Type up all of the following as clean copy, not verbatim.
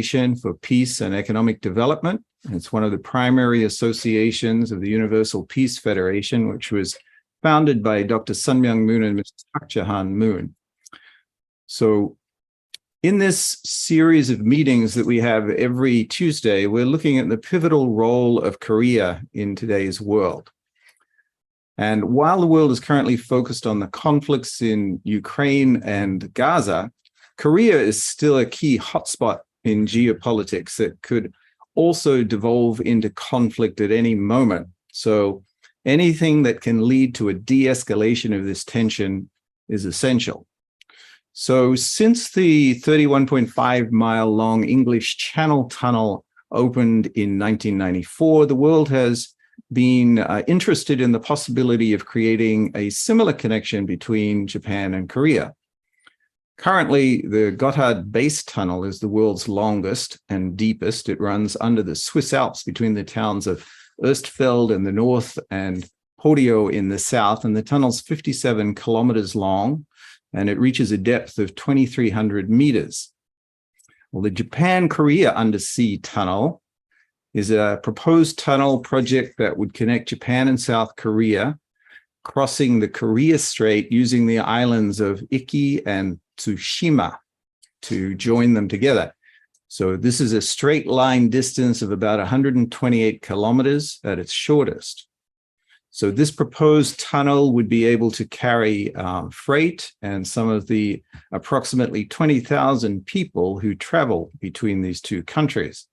for Peace and Economic Development. It's one of the primary associations of the Universal Peace Federation, which was founded by Dr. Sun Myung Moon and Mr. Park Jahan Moon. So in this series of meetings that we have every Tuesday, we're looking at the pivotal role of Korea in today's world. And while the world is currently focused on the conflicts in Ukraine and Gaza, Korea is still a key hotspot in geopolitics that could also devolve into conflict at any moment. So anything that can lead to a de-escalation of this tension is essential. So since the 31.5-mile long English Channel Tunnel opened in 1994, the world has been interested in the possibility of creating a similar connection between Japan and Korea. Currently, the Gotthard Base Tunnel is the world's longest and deepest. It runs under the Swiss Alps between the towns of Ostfeld in the north and Podio in the south, and the tunnel's 57 kilometers long, and it reaches a depth of 2,300 meters. Well, the Japan-Korea Undersea Tunnel is a proposed tunnel project that would connect Japan and South Korea, crossing the Korea Strait using the islands of Iki and Tsushima to join them together. So this is a straight line distance of about 128 kilometers at its shortest. So this proposed tunnel would be able to carry freight and some of the approximately 20,000 people who travel between these two countries.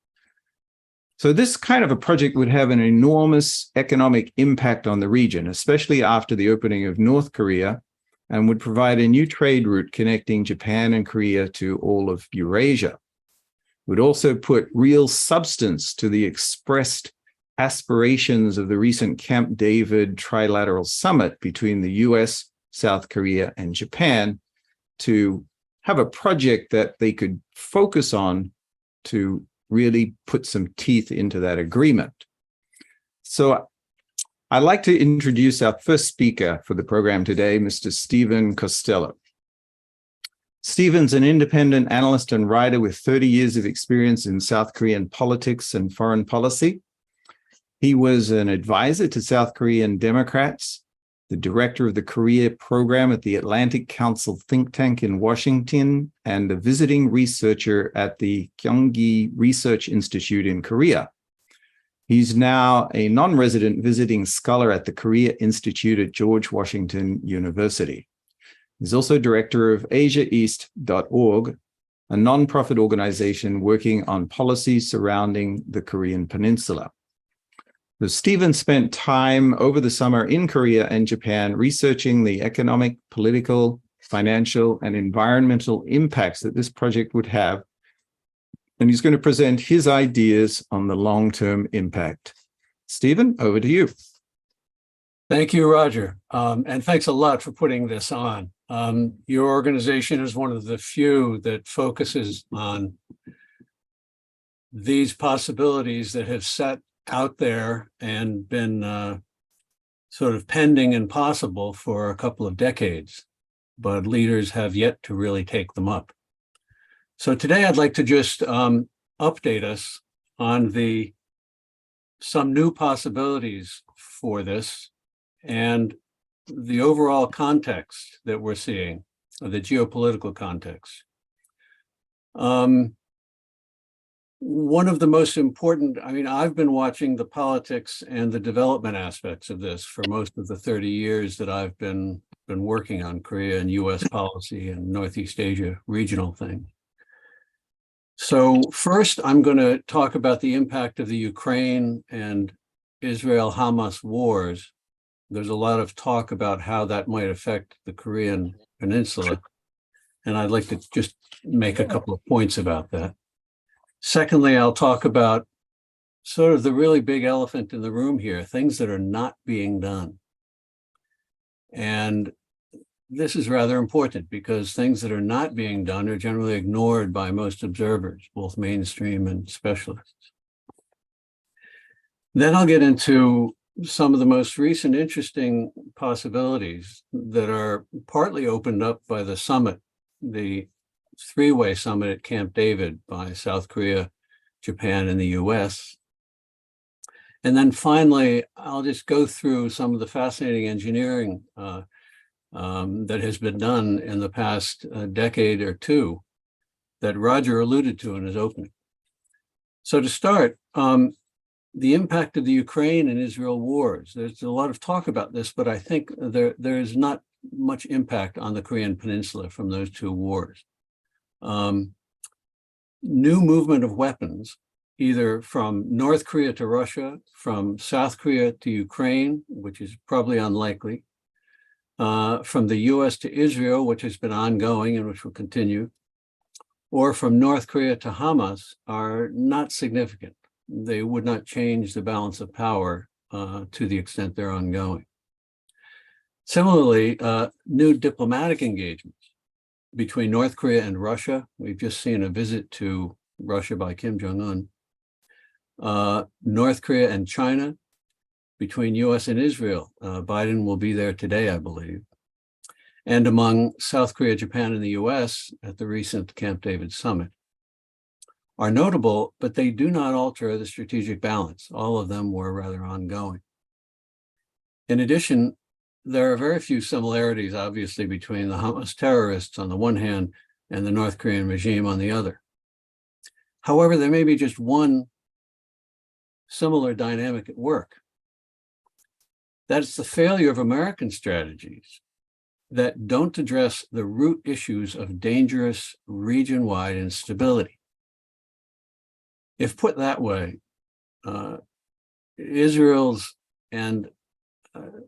So this kind of a project would have an enormous economic impact on the region, especially after the opening of North Korea, and would provide a new trade route connecting Japan and Korea to all of Eurasia. It would also put real substance to the expressed aspirations of the recent Camp David trilateral summit between the US, South Korea, and Japan to have a project that they could focus on to really put some teeth into that agreement. So I'd like to introduce our first speaker for the program today, Mr. Stephen Costello. Stephen's an independent analyst and writer with 30 years of experience in South Korean politics and foreign policy. He was an advisor to South Korean Democrats, the director of the Korea program at the Atlantic Council think tank in Washington, and a visiting researcher at the Gyeonggi Research Institute in Korea. He's now a non-resident visiting scholar at the Korea Institute at George Washington University. He's also director of AsiaEast.org, a nonprofit organization working on policies surrounding the Korean Peninsula. So Stephen spent time over the summer in Korea and Japan researching the economic, political, financial, and environmental impacts that this project would have. And he's going to present his ideas on the long-term impact. Stephen, over to you. Thank you, Roger. And thanks a lot for putting this on. Your organization is one of the few that focuses on these possibilities that have sat out there and been sort of pending and possible for a couple of decades, but leaders have yet to really take them up. So today I'd like to just update us on some new possibilities for this and the overall context that we're seeing, the geopolitical context. One of the most important, I've been watching the politics and the development aspects of this for most of the 30 years that I've been working on Korea and US policy and Northeast Asia regional thing. So first, I'm going to talk about the impact of the Ukraine and Israel-Hamas wars. There's a lot of talk about how that might affect the Korean Peninsula, and I'd like to just make a couple of points about that. Secondly, I'll talk about sort of the really big elephant in the room here, things that are not being done. And this is rather important because things that are not being done are generally ignored by most observers, both mainstream and specialists. Then I'll get into some of the most recent interesting possibilities that are partly opened up by the summit, the three-way summit at Camp David by South Korea, Japan, and the US. And then finally, I'll just go through some of the fascinating engineering that has been done in the past decade or two that Roger alluded to in his opening. So to start, the impact of the Ukraine and Israel wars. There's a lot of talk about this, but I think there is not much impact on the Korean Peninsula from those two wars. New movement of weapons, either from North Korea to Russia, from South Korea to Ukraine, which is probably unlikely, from the US to Israel, which has been ongoing and which will continue, or from North Korea to Hamas, are not significant. They would not change the balance of power to the extent they're ongoing. Similarly, new diplomatic engagements between North Korea and Russia. We've just seen a visit to Russia by Kim Jong-un. North Korea and China, between US and Israel. Biden will be there today, I believe. And among South Korea, Japan, and the US at the recent Camp David summit are notable, but they do not alter the strategic balance. All of them were rather ongoing. In addition, there are very few similarities, obviously, between the Hamas terrorists on the one hand and the North Korean regime on the other. However, there may be just one similar dynamic at work. That is the failure of American strategies that don't address the root issues of dangerous region-wide instability. If put that way, Israel's and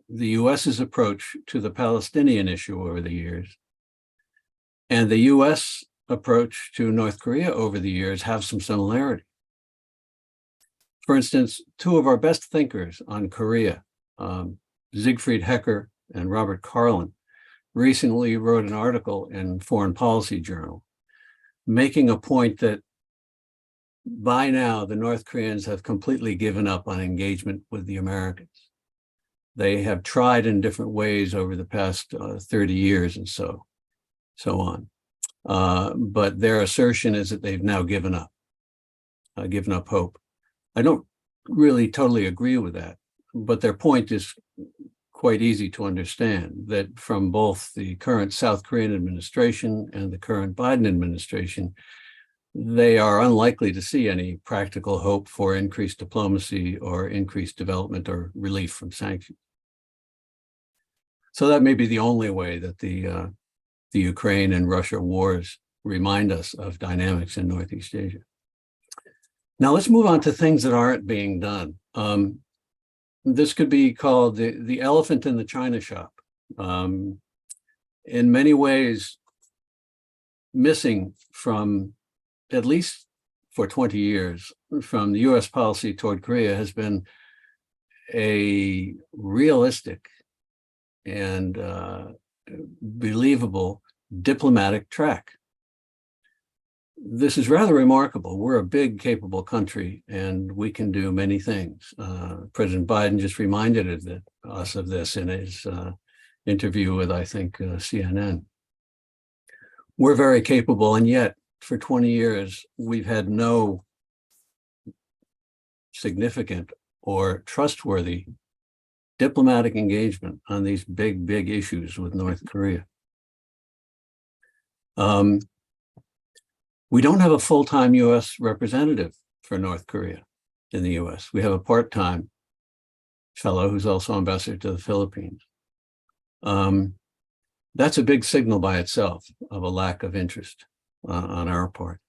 the US's approach to the Palestinian issue over the years and the US approach to North Korea over the years have some similarity. For instance, two of our best thinkers on Korea, Siegfried Hecker and Robert Carlin, recently wrote an article in Foreign Policy Journal making a point that by now the North Koreans have completely given up on engagement with the Americans. They have tried in different ways over the past 30 years and so on. But their assertion is that they've now given up hope. I don't really totally agree with that, but their point is quite easy to understand, that from both the current South Korean administration and the current Biden administration, they are unlikely to see any practical hope for increased diplomacy or increased development or relief from sanctions. So that may be the only way that the Ukraine and Russia wars remind us of dynamics in Northeast Asia. Now let's move on to things that aren't being done. This could be called the elephant in the china shop. In many ways, missing from, at least for 20 years, from the US policy toward Korea has been a realistic and believable diplomatic track. This is rather remarkable. We're a big, capable country, and we can do many things. President Biden just reminded us of this in his interview with, I think, CNN. We're very capable, and yet for 20 years, we've had no significant or trustworthy diplomatic engagement on these big, big issues with North Korea. We don't have a full-time US representative for North Korea in the US. We have a part-time fellow who's also ambassador to the Philippines. That's a big signal by itself of a lack of interest on our part.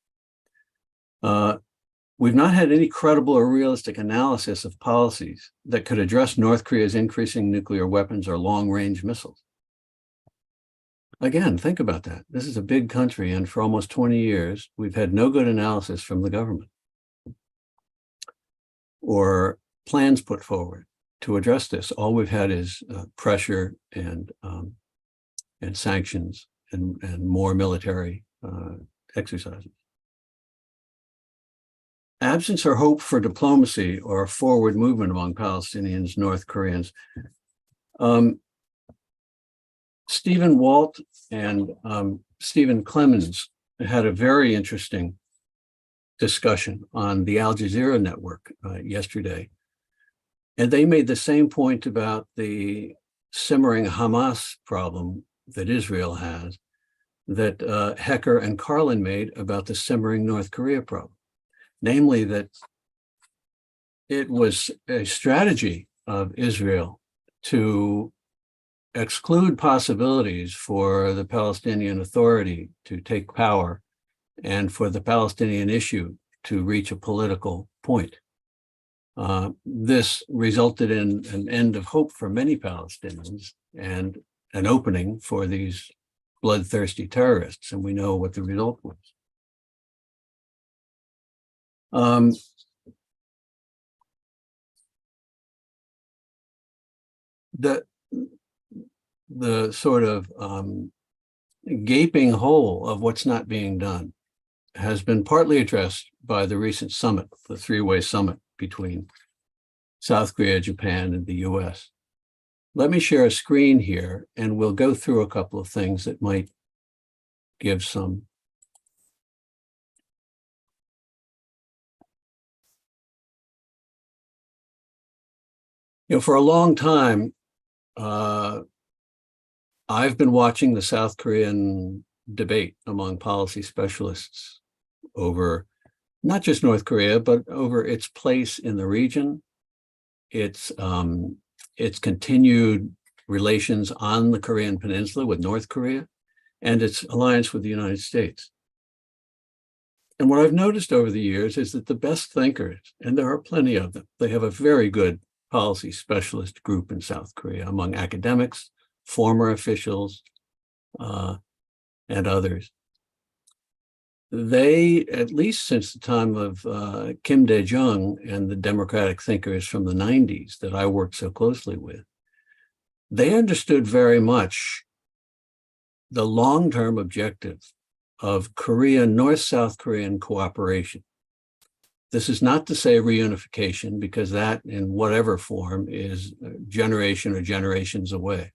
We've not had any credible or realistic analysis of policies that could address North Korea's increasing nuclear weapons or long-range missiles. Again, think about that. This is a big country, and for almost 20 years, we've had no good analysis from the government or plans put forward to address this. All we've had is pressure and sanctions and more military exercises. Absence or hope for diplomacy or forward movement among Palestinians, North Koreans. Stephen Walt and Stephen Clemens had a very interesting discussion on the Al Jazeera network yesterday. And they made the same point about the simmering Hamas problem that Israel has, that Hecker and Carlin made about the simmering North Korea problem. Namely, that it was a strategy of Israel to exclude possibilities for the Palestinian Authority to take power and for the Palestinian issue to reach a political point. This resulted in an end of hope for many Palestinians and an opening for these bloodthirsty terrorists, and we know what the result was. The sort of gaping hole of what's not being done has been partly addressed by the recent summit, the three-way summit between South Korea, Japan, and the US. Let me share a screen here, and we'll go through a couple of things that might give some for a long time, I've been watching the South Korean debate among policy specialists over not just North Korea, but over its place in the region, its continued relations on the Korean Peninsula with North Korea, and its alliance with the United States. And what I've noticed over the years is that the best thinkers, and there are plenty of them, they have a very good policy specialist group in South Korea among academics, former officials, and others. They, at least since the time of Kim Dae-jung and the democratic thinkers from the 90s that I worked so closely with, they understood very much the long-term objective of Korean, North-South Korean cooperation. This is not to say reunification, because that, in whatever form, is a generation or generations away.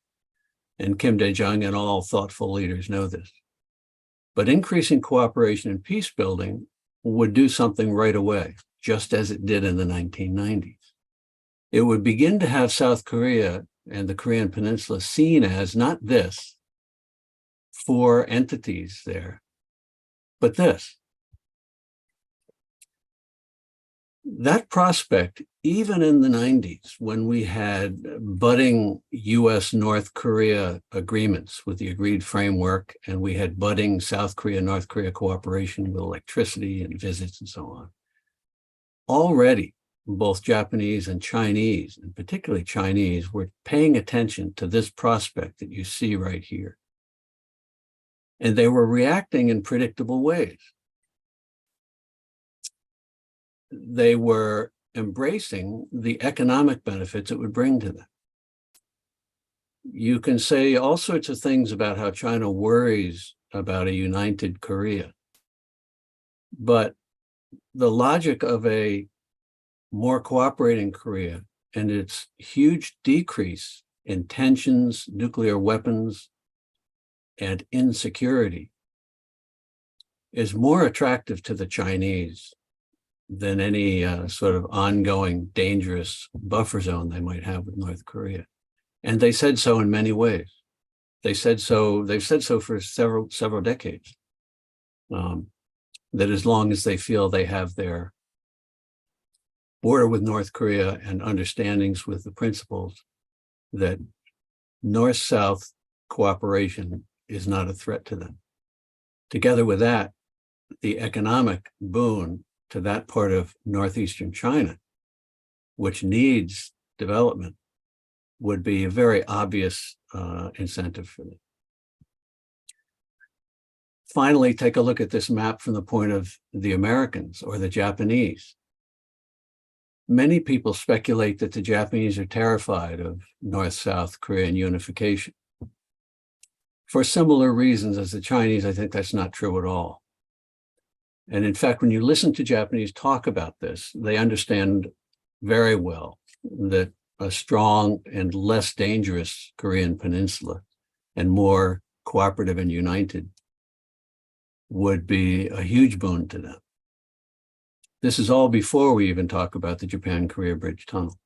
And Kim Dae-jung and all thoughtful leaders know this. But increasing cooperation and peace building would do something right away, just as it did in the 1990s. It would begin to have South Korea and the Korean Peninsula seen as not this, four entities there, but this. That prospect, even in the 90s, when we had budding US-North Korea agreements with the agreed framework, and we had budding South Korea-North Korea cooperation with electricity and visits and so on, already both Japanese and Chinese, and particularly Chinese, were paying attention to this prospect that you see right here. And they were reacting in predictable ways. They were embracing the economic benefits it would bring to them. You can say all sorts of things about how China worries about a united Korea, but the logic of a more cooperating Korea and its huge decrease in tensions, nuclear weapons, and insecurity is more attractive to the Chinese than any sort of ongoing dangerous buffer zone they might have with North Korea. And they said so in many ways. They've said so for several decades, that as long as they feel they have their border with North Korea and understandings with the principles, that North-South cooperation is not a threat to them. Together with that, the economic boon to that part of northeastern China, which needs development, would be a very obvious incentive for them. Finally, take a look at this map from the point of the Americans or the Japanese. Many people speculate that the Japanese are terrified of North-South Korean unification. For similar reasons as the Chinese, I think that's not true at all. And in fact, when you listen to Japanese talk about this, they understand very well that a strong and less dangerous Korean peninsula and more cooperative and united would be a huge boon to them. This is all before we even talk about the Japan-Korea Bridge Tunnel.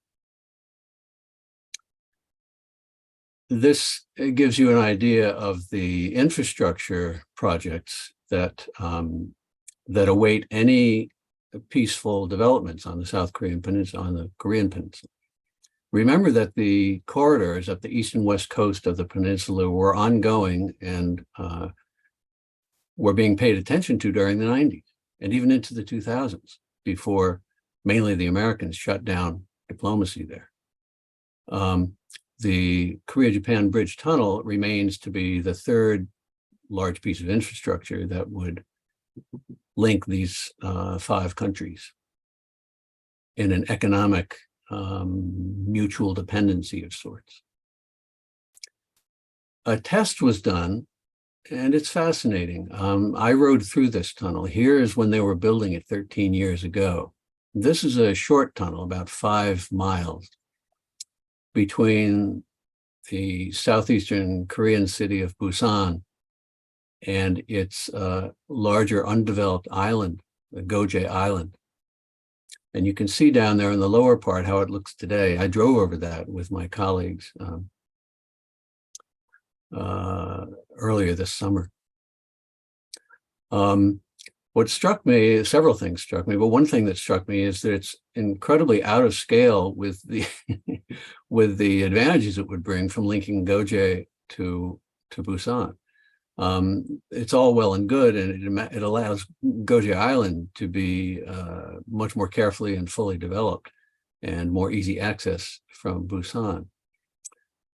This gives you an idea of the infrastructure projects that that await any peaceful developments on the South Korean Peninsula, on the Korean Peninsula. Remember that the corridors up the east and west coast of the peninsula were ongoing and were being paid attention to during the 90s and even into the 2000s, before mainly the Americans shut down diplomacy there. The Korea-Japan Bridge Tunnel remains to be the third large piece of infrastructure that would link these 5 countries in an economic mutual dependency of sorts. A test was done, and it's fascinating. I rode through this tunnel. Here is when they were building it 13 years ago. This is a short tunnel, about 5 miles, between the southeastern Korean city of Busan and its larger undeveloped island, the Goje Island. And you can see down there in the lower part how it looks today. I drove over that with my colleagues earlier this summer. What struck me, several things struck me, but one thing that struck me is that it's incredibly out of scale with the with the advantages it would bring from linking Goje to Busan. It's all well and good, and it allows Goje Island to be much more carefully and fully developed and more easy access from Busan.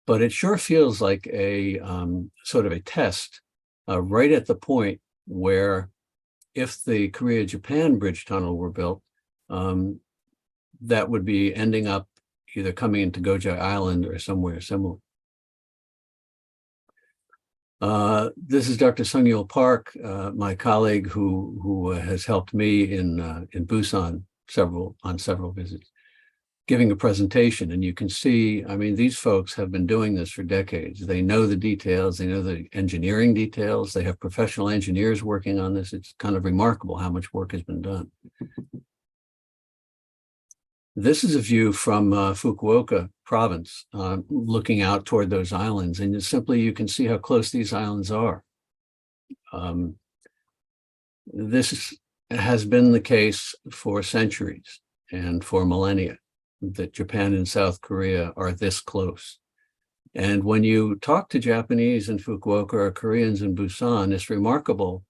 But it sure feels like a sort of a test right at the point where, if the Korea-Japan Bridge Tunnel were built, that would be ending up either coming into Goje Island or somewhere similar. This is Dr. Sung-Yul Park, my colleague who has helped me in Busan on several visits, giving a presentation. And you can see, I mean, these folks have been doing this for decades. They know the details, they know the engineering details, they have professional engineers working on this. It's kind of remarkable how much work has been done. This is a view from Fukuoka province, looking out toward those islands, and you can see how close these islands are. This has been the case for centuries and for millennia, that Japan and South Korea are this close. And when you talk to Japanese in Fukuoka or Koreans in Busan, it's remarkable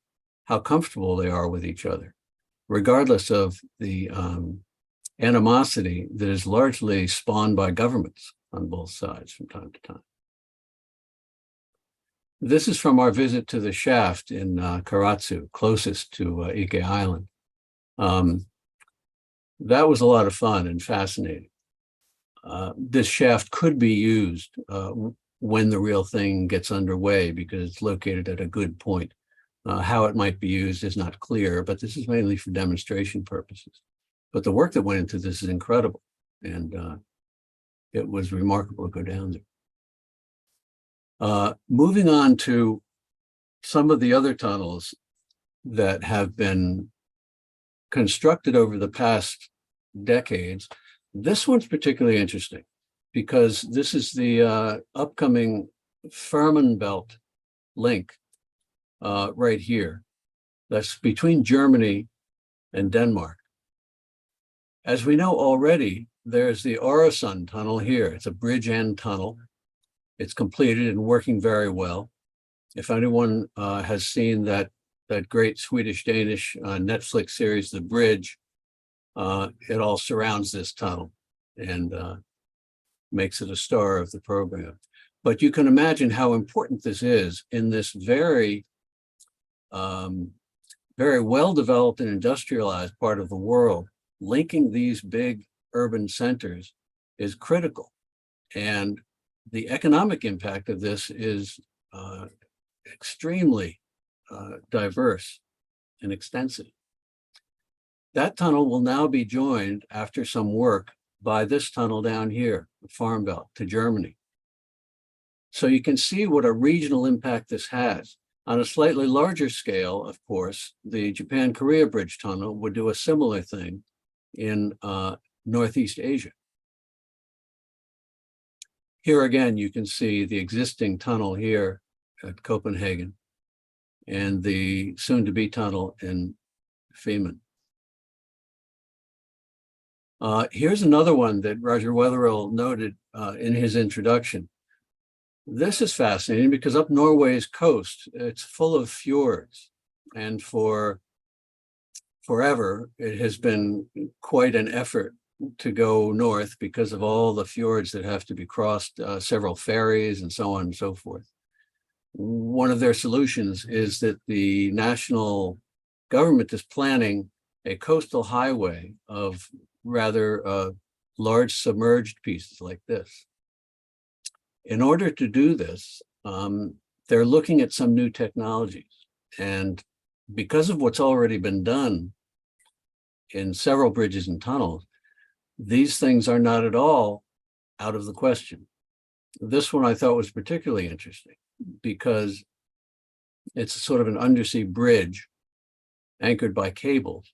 how comfortable they are with each other, regardless of the animosity that is largely spawned by governments on both sides from time to time. This is from our visit to the shaft in Karatsu, closest to Ike Island. That was a lot of fun and fascinating. This shaft could be used when the real thing gets underway because it's located at a good point. How it might be used is not clear, but this is mainly for demonstration purposes. But the work that went into this is incredible, and it was remarkable to go down there. Moving on to some of the other tunnels that have been constructed over the past decades. This one's particularly interesting because this is the upcoming Fehmarn Belt link right here. That's between Germany and Denmark. As we know already, there's the Øresund tunnel here. It's a bridge and tunnel. It's completed and working very well. If anyone has seen that great Swedish-Danish Netflix series, The Bridge, it all surrounds this tunnel and makes it a star of the program. But you can imagine how important this is in this very well-developed and industrialized part of the world. Linking these big urban centers is critical. And the economic impact of this is extremely diverse and extensive. That tunnel will now be joined, after some work, by this tunnel down here, the Farm Belt, to Germany. So you can see what a regional impact this has. On a slightly larger scale, of course, the Japan-Korea Bridge Tunnel would do a similar thing in Northeast Asia. Here again, you can see the existing tunnel here at Copenhagen and the soon-to-be tunnel in Fehmarn. Here's another one that Roger Wetherill noted in his introduction. This is fascinating because up Norway's coast, it's full of fjords, and for forever, it has been quite an effort to go north because of all the fjords that have to be crossed, several ferries and so on and so forth. One of their solutions is that the national government is planning a coastal highway of rather large submerged pieces like this. In order to do this, they're looking at some new technologies. And because of what's already been done in several bridges and tunnels, these things are not at all out of the question. This one I thought was particularly interesting because it's sort of an undersea bridge anchored by cables.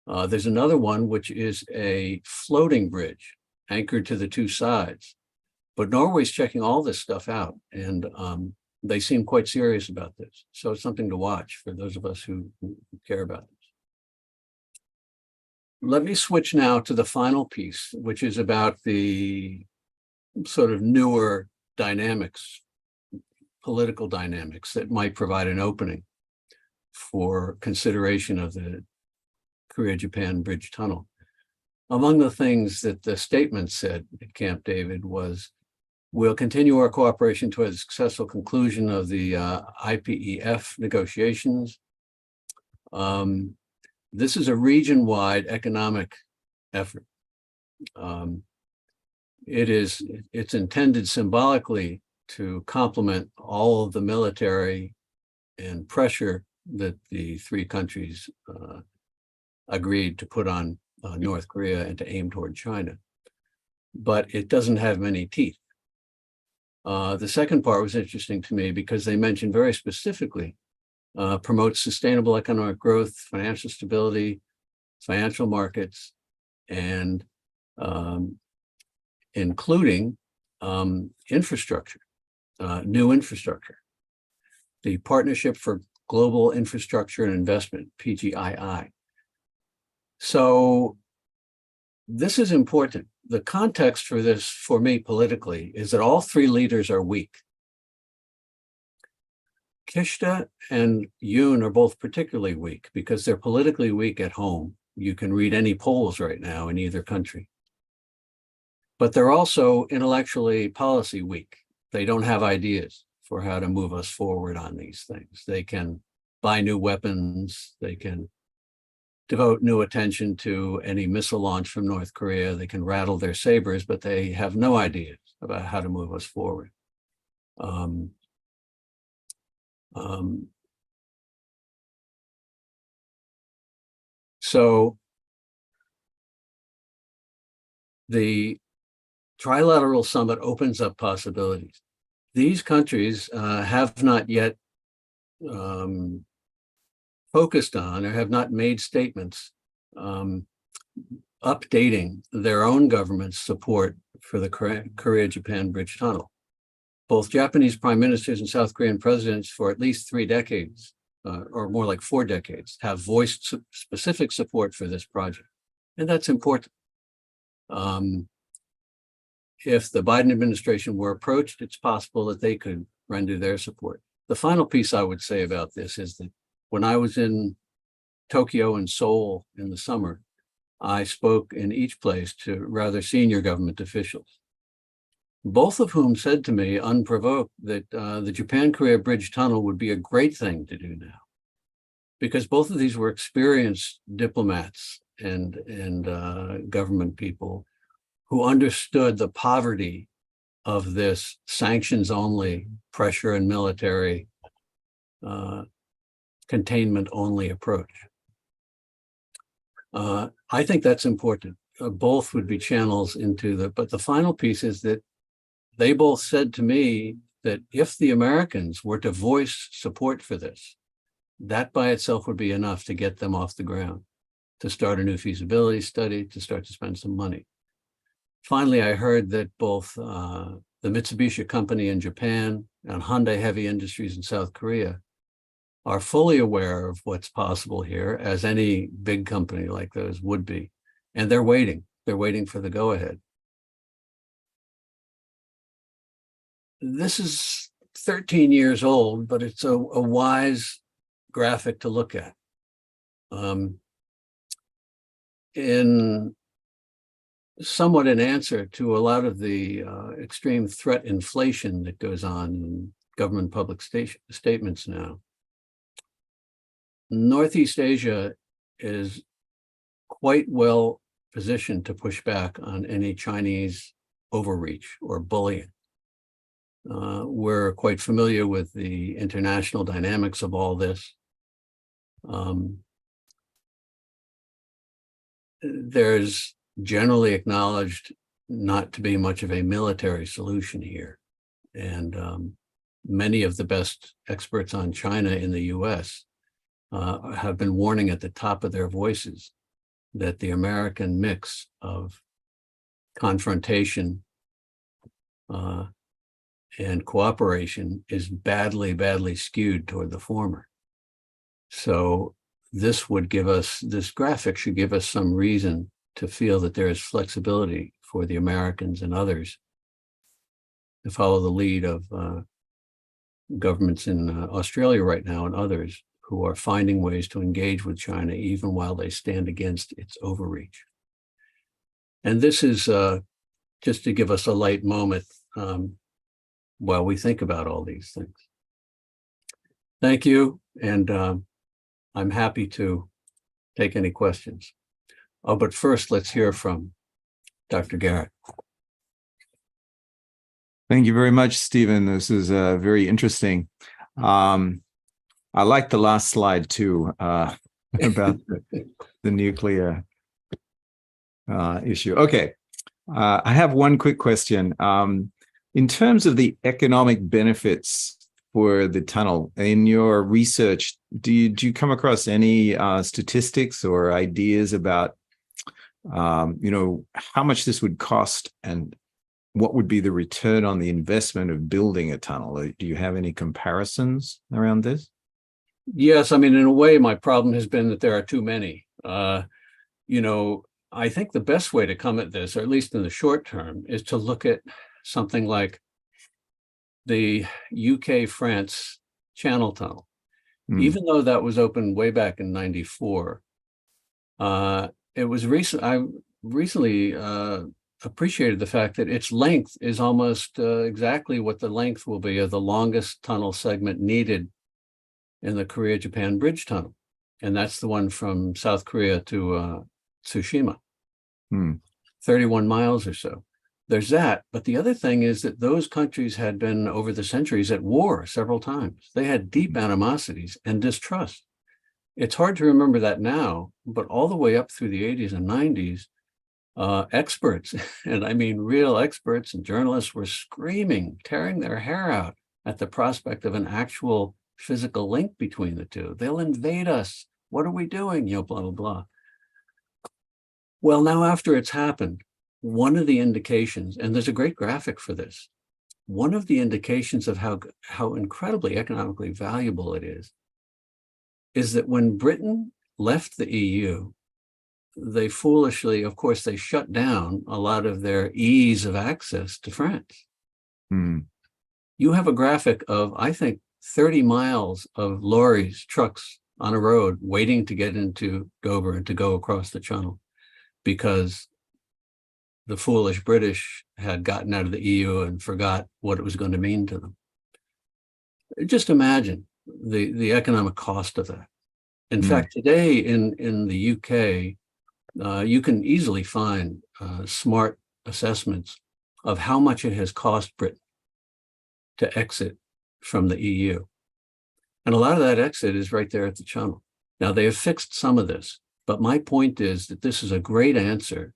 There's another one which is a floating bridge anchored to the two sides. But Norway's checking all this stuff out, and they seem quite serious about this. So it's something to watch for those of us who care about this. Let me switch now to the final piece, which is about the sort of newer dynamics, political dynamics that might provide an opening for consideration of the Korea-Japan Bridge Tunnel. Among the things that the statement said at Camp David was, we'll continue our cooperation toward the successful conclusion of the IPEF negotiations. This is a region-wide economic effort. It's intended symbolically to complement all of the military and pressure that the three countries agreed to put on North Korea and to aim toward China. But it doesn't have many teeth. The second part was interesting to me because they mentioned very specifically promotes sustainable economic growth, financial stability, financial markets, and including infrastructure, new infrastructure. The Partnership for Global Infrastructure and Investment, PGII. So this is important. The context for this, for me politically, is that all three leaders are weak. Kishida and Yoon are both particularly weak because they're politically weak at home. You can read any polls right now in either country. But they're also intellectually policy weak. They don't have ideas for how to move us forward on these things. They can buy new weapons. They can devote new attention to any missile launch from North Korea. They can rattle their sabers, but they have no ideas about how to move us forward. So the trilateral summit opens up possibilities. These countries have not yet focused on or have not made statements updating their own government's support for the Korea-Japan Bridge Tunnel. Both Japanese prime ministers and South Korean presidents for at least 3 decades, or more like 4 decades, have voiced specific support for this project. And that's important. If the Biden administration were approached, it's possible that they could render their support. The final piece I would say about this is that when I was in Tokyo and Seoul in the summer, I spoke in each place to rather senior government officials, both of whom said to me unprovoked that the Japan-Korea Bridge Tunnel would be a great thing to do now, because both of these were experienced diplomats and government people who understood the poverty of this sanctions-only pressure and military containment-only approach. I think that's important. Both would be channels into but the final piece is that they both said to me that if the Americans were to voice support for this, that by itself would be enough to get them off the ground, to start a new feasibility study, to start to spend some money. Finally, I heard that both the Mitsubishi company in Japan and Hyundai Heavy Industries in South Korea are fully aware of what's possible here, as any big company like those would be. And they're waiting. They're waiting for the go-ahead. This is 13 years old, but it's a wise graphic to look at. In somewhat an answer to a lot of the extreme threat inflation that goes on in government public statements now, Northeast Asia is quite well positioned to push back on any Chinese overreach or bullying. We're quite familiar with the international dynamics of all this. There's generally acknowledged not to be much of a military solution here. And many of the best experts on China in the US have been warning at the top of their voices that the American mix of confrontation and cooperation is badly, badly skewed toward the former. So this graphic should give us some reason to feel that there is flexibility for the Americans and others to follow the lead of governments in Australia right now and others who are finding ways to engage with China even while they stand against its overreach. And this is just to give us a light moment while we think about all these things. Thank you, and I'm happy to take any questions. Oh, but first, let's hear from Dr. Garrett. Thank you very much, Stephen. This is very interesting. I like the last slide too, about the nuclear issue. Okay, I have one quick question. In terms of the economic benefits for the tunnel, in your research, do you come across any statistics or ideas about how much this would cost and what would be the return on the investment of building a tunnel? Do you have any comparisons around this? Yes, I mean, in a way, my problem has been that there are too many. I think the best way to come at this, or at least in the short term, is to look at something like the UK-France Channel Tunnel. Even though that was opened way back in '94, it was recent. I recently appreciated the fact that its length is almost exactly what the length will be of the longest tunnel segment needed in the Korea-Japan Bridge Tunnel. And that's the one from South Korea to Tsushima, 31 miles or so. There's that. But the other thing is that those countries had been, over the centuries, at war several times. They had deep animosities and distrust. It's hard to remember that now, but all the way up through the 80s and 90s, experts, and I mean real experts and journalists, were screaming, tearing their hair out at the prospect of an actual physical link between the two. They'll invade us. What are we doing? Blah, blah, blah. Well, now after it's happened, one of the indications, and there's a great graphic for this, one of the indications of how incredibly economically valuable it is that when Britain left the EU, they foolishly, of course, they shut down a lot of their ease of access to France. You have a graphic of, I think, 30 miles of lorries, trucks on a road waiting to get into Dover and to go across the channel because the foolish British had gotten out of the EU and forgot what it was going to mean to them. Just imagine the economic cost of that. In fact, today in the UK, you can easily find smart assessments of how much it has cost Britain to exit from the EU. And a lot of that exit is right there at the channel. Now, they have fixed some of this, but my point is that this is a great answer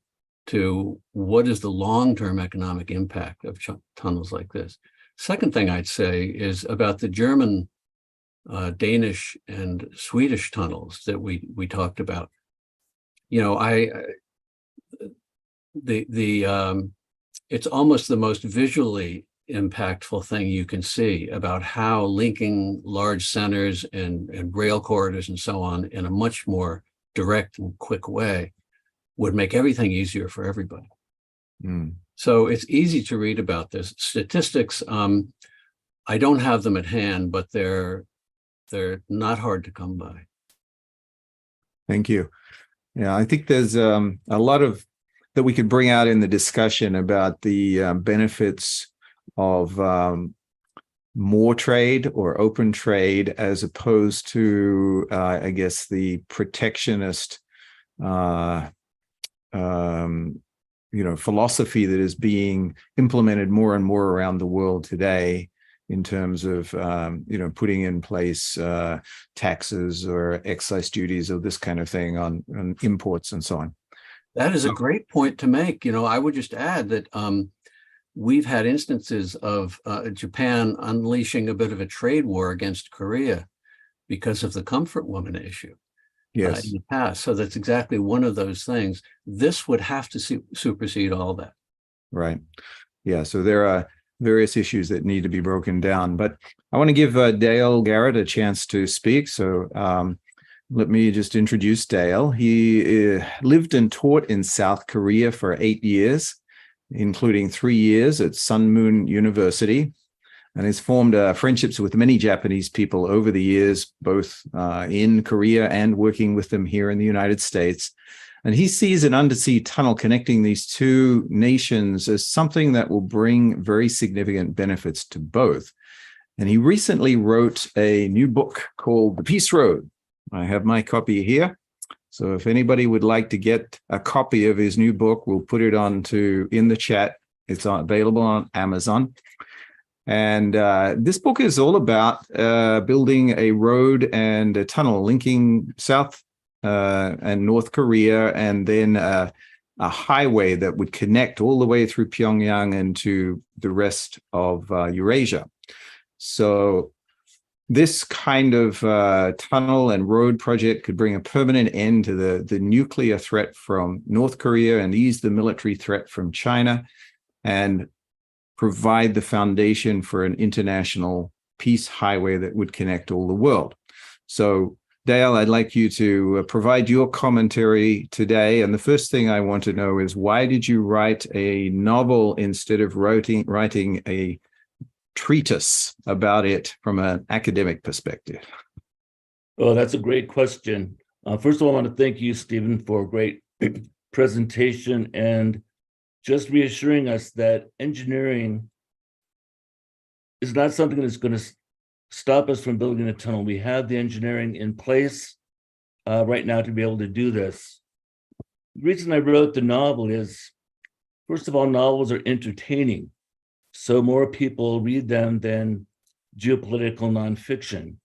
to what is the long-term economic impact of tunnels like this. Second thing I'd say is about the German, Danish, and Swedish tunnels that we talked about. You know, it's almost the most visually impactful thing you can see about how linking large centers and rail corridors and so on in a much more direct and quick way would make everything easier for everybody. So it's easy to read about this. Statistics, I don't have them at hand, but they're not hard to come by. Thank you. Yeah, I think there's a lot of that we could bring out in the discussion about the benefits of more trade or open trade as opposed to, I guess, the protectionist, philosophy that is being implemented more and more around the world today in terms of, putting in place taxes or excise duties or this kind of thing on imports and so on. That is a great point to make. I would just add that we've had instances of Japan unleashing a bit of a trade war against Korea because of the comfort woman issue. Yes. In the past. So that's exactly one of those things. This would have to supersede all that. Right. Yeah. So there are various issues that need to be broken down. But I want to give Dale Garrett a chance to speak. So let me just introduce Dale. He lived and taught in South Korea for 8 years, including 3 years at Sun Moon University, and has formed friendships with many Japanese people over the years, both in Korea and working with them here in the United States. And he sees an undersea tunnel connecting these two nations as something that will bring very significant benefits to both. And he recently wrote a new book called The Peace Road. I have my copy here. So if anybody would like to get a copy of his new book, we'll put it in the chat. It's available on Amazon. And this book is all about building a road and a tunnel linking South and North Korea, and then a highway that would connect all the way through Pyongyang and to the rest of Eurasia. So this kind of tunnel and road project could bring a permanent end to the nuclear threat from North Korea and ease the military threat from China and provide the foundation for an international peace highway that would connect all the world. So, Dale, I'd like you to provide your commentary today. And the first thing I want to know is, why did you write a novel instead of writing a treatise about it from an academic perspective? Oh, that's a great question. First of all, I want to thank you, Stephen, for a great presentation and just reassuring us that engineering is not something that's going to stop us from building a tunnel. We have the engineering in place right now to be able to do this. The reason I wrote the novel is, first of all, novels are entertaining. So more people read them than geopolitical nonfiction.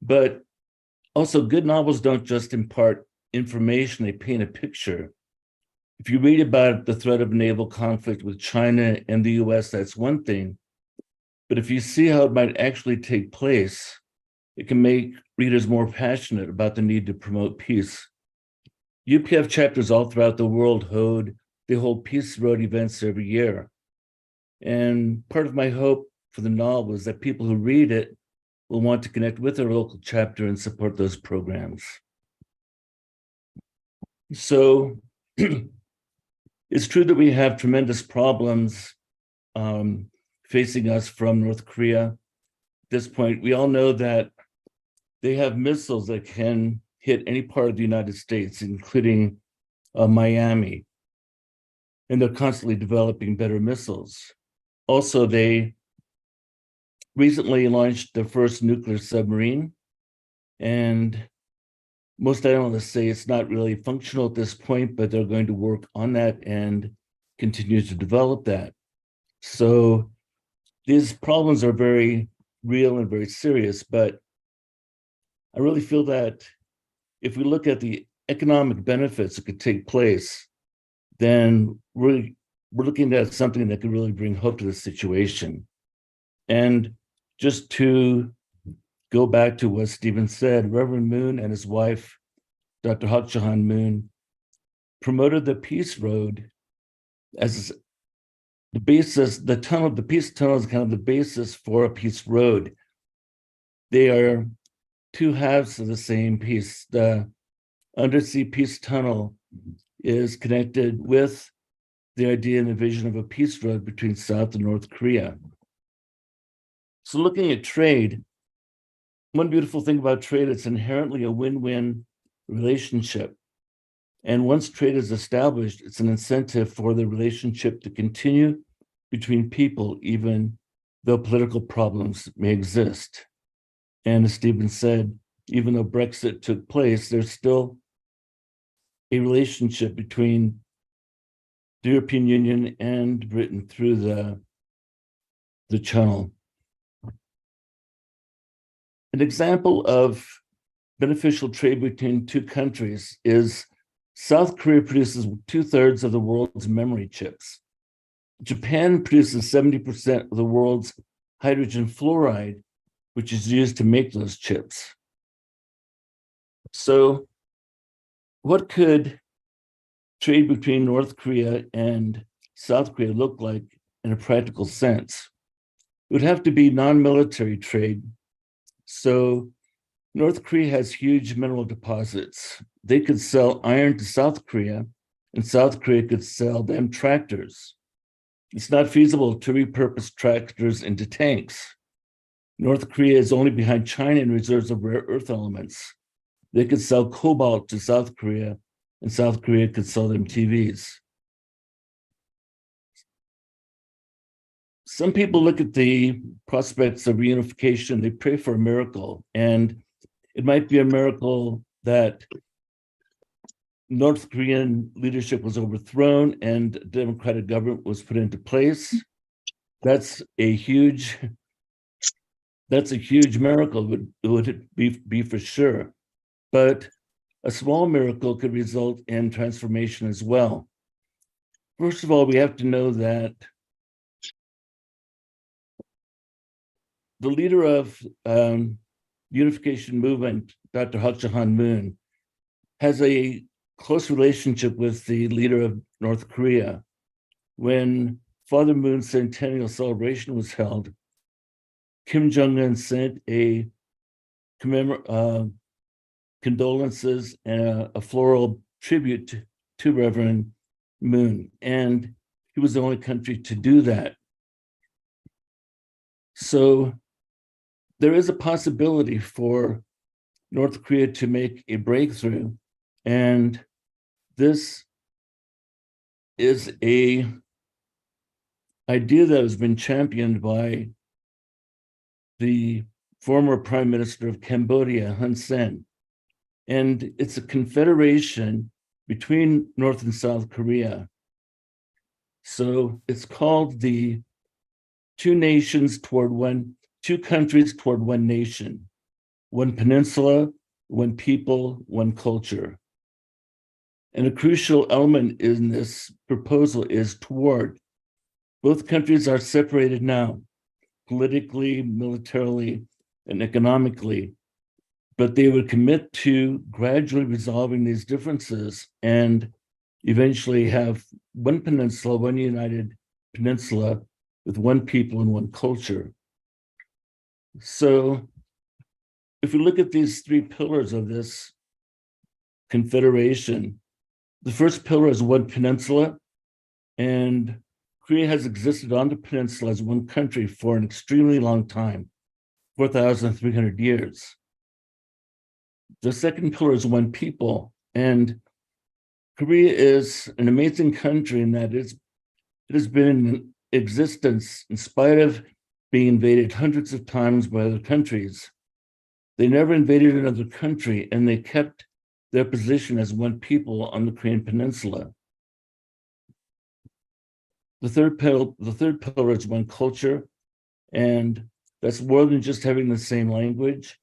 But also, good novels don't just impart information, they paint a picture. If you read about the threat of naval conflict with China and the US, that's one thing. But if you see how it might actually take place, it can make readers more passionate about the need to promote peace. UPF chapters all throughout the world hold Peace Road events every year. And part of my hope for the novel is that people who read it will want to connect with their local chapter and support those programs. So it's true that we have tremendous problems facing us from North Korea. At this point, we all know that they have missiles that can hit any part of the United States, including Miami. And they're constantly developing better missiles. Also, they recently launched their first nuclear submarine, and most analysts say it's not really functional at this point, but they're going to work on that and continue to develop that. So these problems are very real and very serious, but I really feel that if we look at the economic benefits that could take place, then we're looking at something that could really bring hope to the situation. And just to go back to what Stephen said, Reverend Moon and his wife, Dr. Hak Jahan Moon, promoted the Peace Road as the basis. The Peace Tunnel is kind of the basis for a peace road. They are two halves of the same piece. The Undersea Peace Tunnel is connected with the idea and the vision of a peace road between South and North Korea. So looking at trade, one beautiful thing about trade, it's inherently a win-win relationship. And once trade is established, it's an incentive for the relationship to continue between people, even though political problems may exist. And as Stephen said, even though Brexit took place, there's still a relationship between the European Union and Britain through the channel. An example of beneficial trade between two countries is South Korea produces 2/3 of the world's memory chips. Japan produces 70% of the world's hydrogen fluoride, which is used to make those chips. So what could trade between North Korea and South Korea look like in a practical sense? It would have to be non-military trade. So North Korea has huge mineral deposits. They could sell iron to South Korea, and South Korea could sell them tractors. It's not feasible to repurpose tractors into tanks. North Korea is only behind China in reserves of rare earth elements. They could sell cobalt to South Korea, and South Korea could sell them TVs. Some people look at the prospects of reunification, they pray for a miracle, and it might be a miracle that North Korean leadership was overthrown and a democratic government was put into place. That's a huge miracle, would it be for sure. But a small miracle could result in transformation as well. First of all, we have to know that the leader of unification movement, Dr. Hak Jahan Moon, has a close relationship with the leader of North Korea. When Father Moon's centennial celebration was held, Kim Jong-un sent a condolences and a floral tribute to Reverend Moon, and he was the only country to do that. So there is a possibility for North Korea to make a breakthrough, and this is a idea that has been championed by the former Prime Minister of Cambodia, Hun Sen. And it's a confederation between North and South Korea. So it's called the two countries toward one nation, one peninsula, one people, one culture. And a crucial element in this proposal is toward. Both countries are separated now, politically, militarily, and economically, but they would commit to gradually resolving these differences and eventually have one peninsula, one united peninsula with one people and one culture. So if we look at these three pillars of this confederation, the first pillar is one peninsula, and Korea has existed on the peninsula as one country for an extremely long time, 4,300 years. The second pillar is one people, and Korea is an amazing country in that it has been in existence in spite of being invaded hundreds of times by other countries. They never invaded another country, and they kept their position as one people on the Korean peninsula. The third pillar is one culture, and that's more than just having the same language.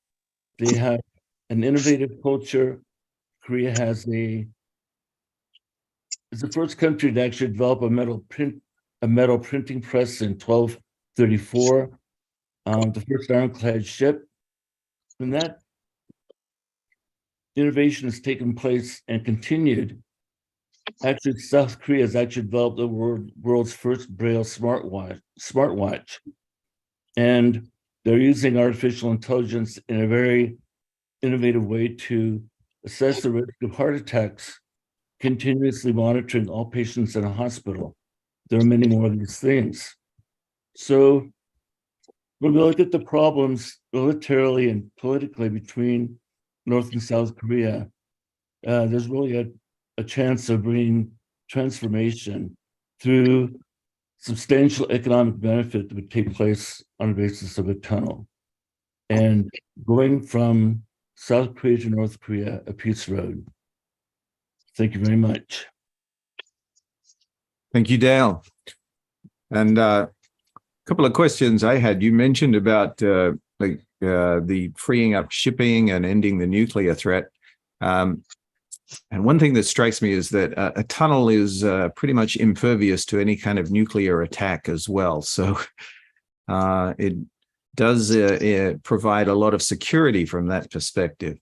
They have an innovative culture. Korea is the first country to actually develop a metal printing press in 1234. the first ironclad ship. And that innovation has taken place and continued. Actually, South Korea has actually developed the world's first Braille smartwatch. And they're using artificial intelligence in a very innovative way to assess the risk of heart attacks, continuously monitoring all patients in a hospital. There are many more of these things. So when we look at the problems militarily and politically between North and South Korea, there's really a chance of bringing transformation through substantial economic benefit that would take place on the basis of a tunnel. And going from South Korea to North Korea, a peace road. Thank you very much. Thank you, Dale. And a couple of questions I had. You mentioned about the freeing up shipping and ending the nuclear threat. And one thing that strikes me is that a tunnel is pretty much impervious to any kind of nuclear attack as well. So it does provide a lot of security from that perspective.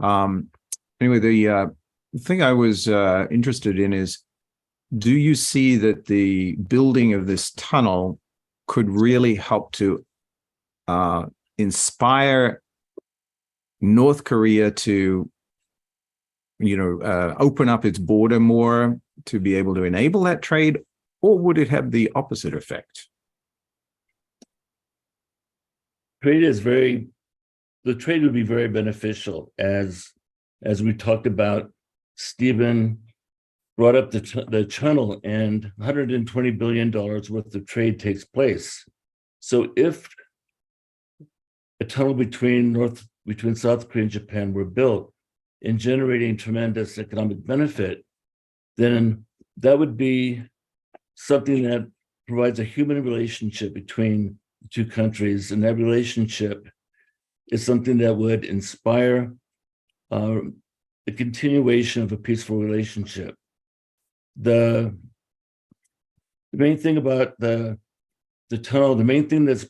Anyway, the thing I was interested in is, do you see that the building of this tunnel could really help to inspire North Korea to open up its border more to be able to enable that trade, or would it have the opposite effect? The trade would be very beneficial, as we talked about. Stephen brought up the tunnel, and $120 billion worth of trade takes place. So if a tunnel between South Korea and Japan were built in generating tremendous economic benefit, then that would be something that provides a human relationship between the two countries. And that relationship is something that would inspire the continuation of a peaceful relationship. The main thing about the tunnel, the main thing that's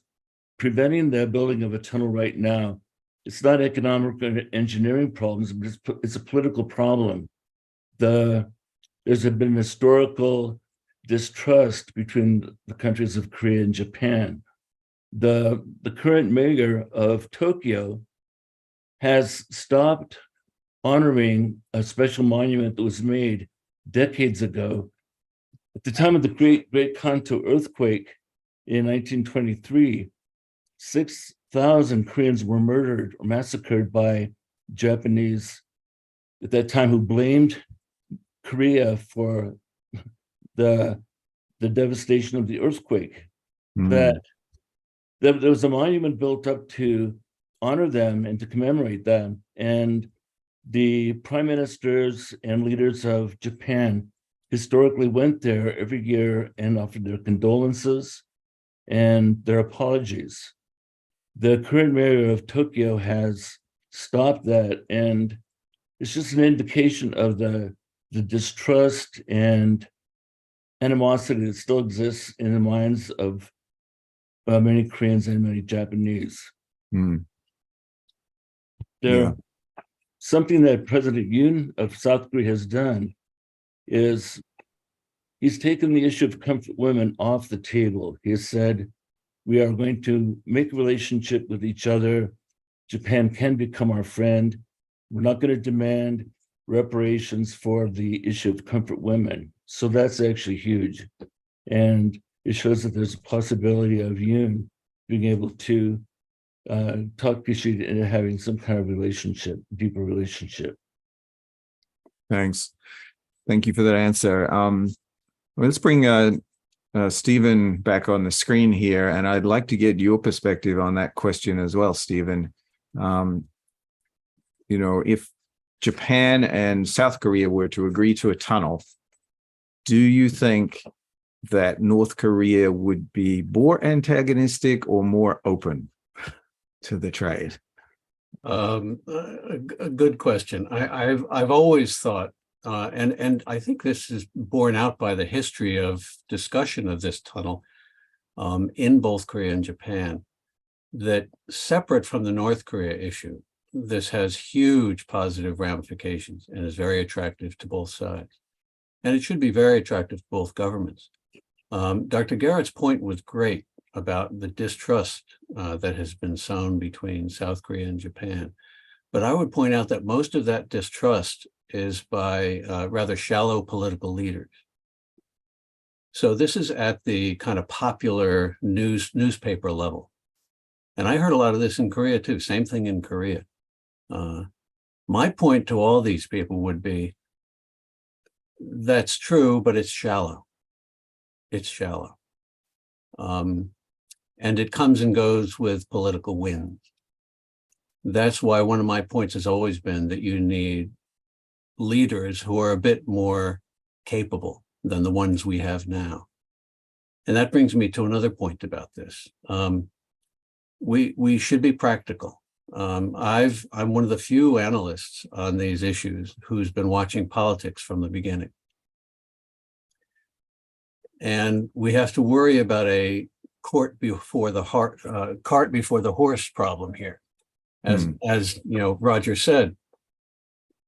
preventing the building of a tunnel right now, it's not economic or engineering problems, but it's a political problem. There's been historical distrust between the countries of Korea and Japan. The current mayor of Tokyo has stopped honoring a special monument that was made decades ago. At the time of the Great Kanto earthquake in 1923, 6,000 Koreans were murdered or massacred by Japanese at that time, who blamed Korea for the devastation of the earthquake. That there was a monument built up to honor them and to commemorate them. And the prime ministers and leaders of Japan historically went there every year and offered their condolences and their apologies. The current mayor of Tokyo has stopped that, and it's just an indication of the distrust and animosity that still exists in the minds of many Koreans and many Japanese. Something that President Yoon of South Korea has done is he's taken the issue of comfort women off the table. He has said, we are going to make a relationship with each other. Japan can become our friend. We're not going to demand reparations for the issue of comfort women. So that's actually huge. And it shows that there's a possibility of Yoon being able to talk Kishi into having some kind of relationship, deeper relationship. Thanks. Thank you for that answer. Let's bring Stephen back on the screen here, and I'd like to get your perspective on that question as well, Stephen. If Japan and South Korea were to agree to a tunnel, do you think that North Korea would be more antagonistic or more open to the trade? A good question. I've always thought, and I think this is borne out by the history of discussion of this tunnel in both Korea and Japan, that separate from the North Korea issue, this has huge positive ramifications and is very attractive to both sides. And it should be very attractive to both governments. Dr. Garrett's point was great about the distrust that has been sown between South Korea and Japan. But I would point out that most of that distrust is by rather shallow political leaders. So this is at the kind of popular newspaper level. And I heard a lot of this in Korea too, same thing in Korea. My point to all these people would be, that's true, but it's shallow. It's shallow. And it comes and goes with political winds. That's why one of my points has always been that you need leaders who are a bit more capable than the ones we have now. And that brings me to another point about this. We should be practical. I'm one of the few analysts on these issues who's been watching politics from the beginning. And we have to worry about a cart before the horse problem here. As you know, Roger said,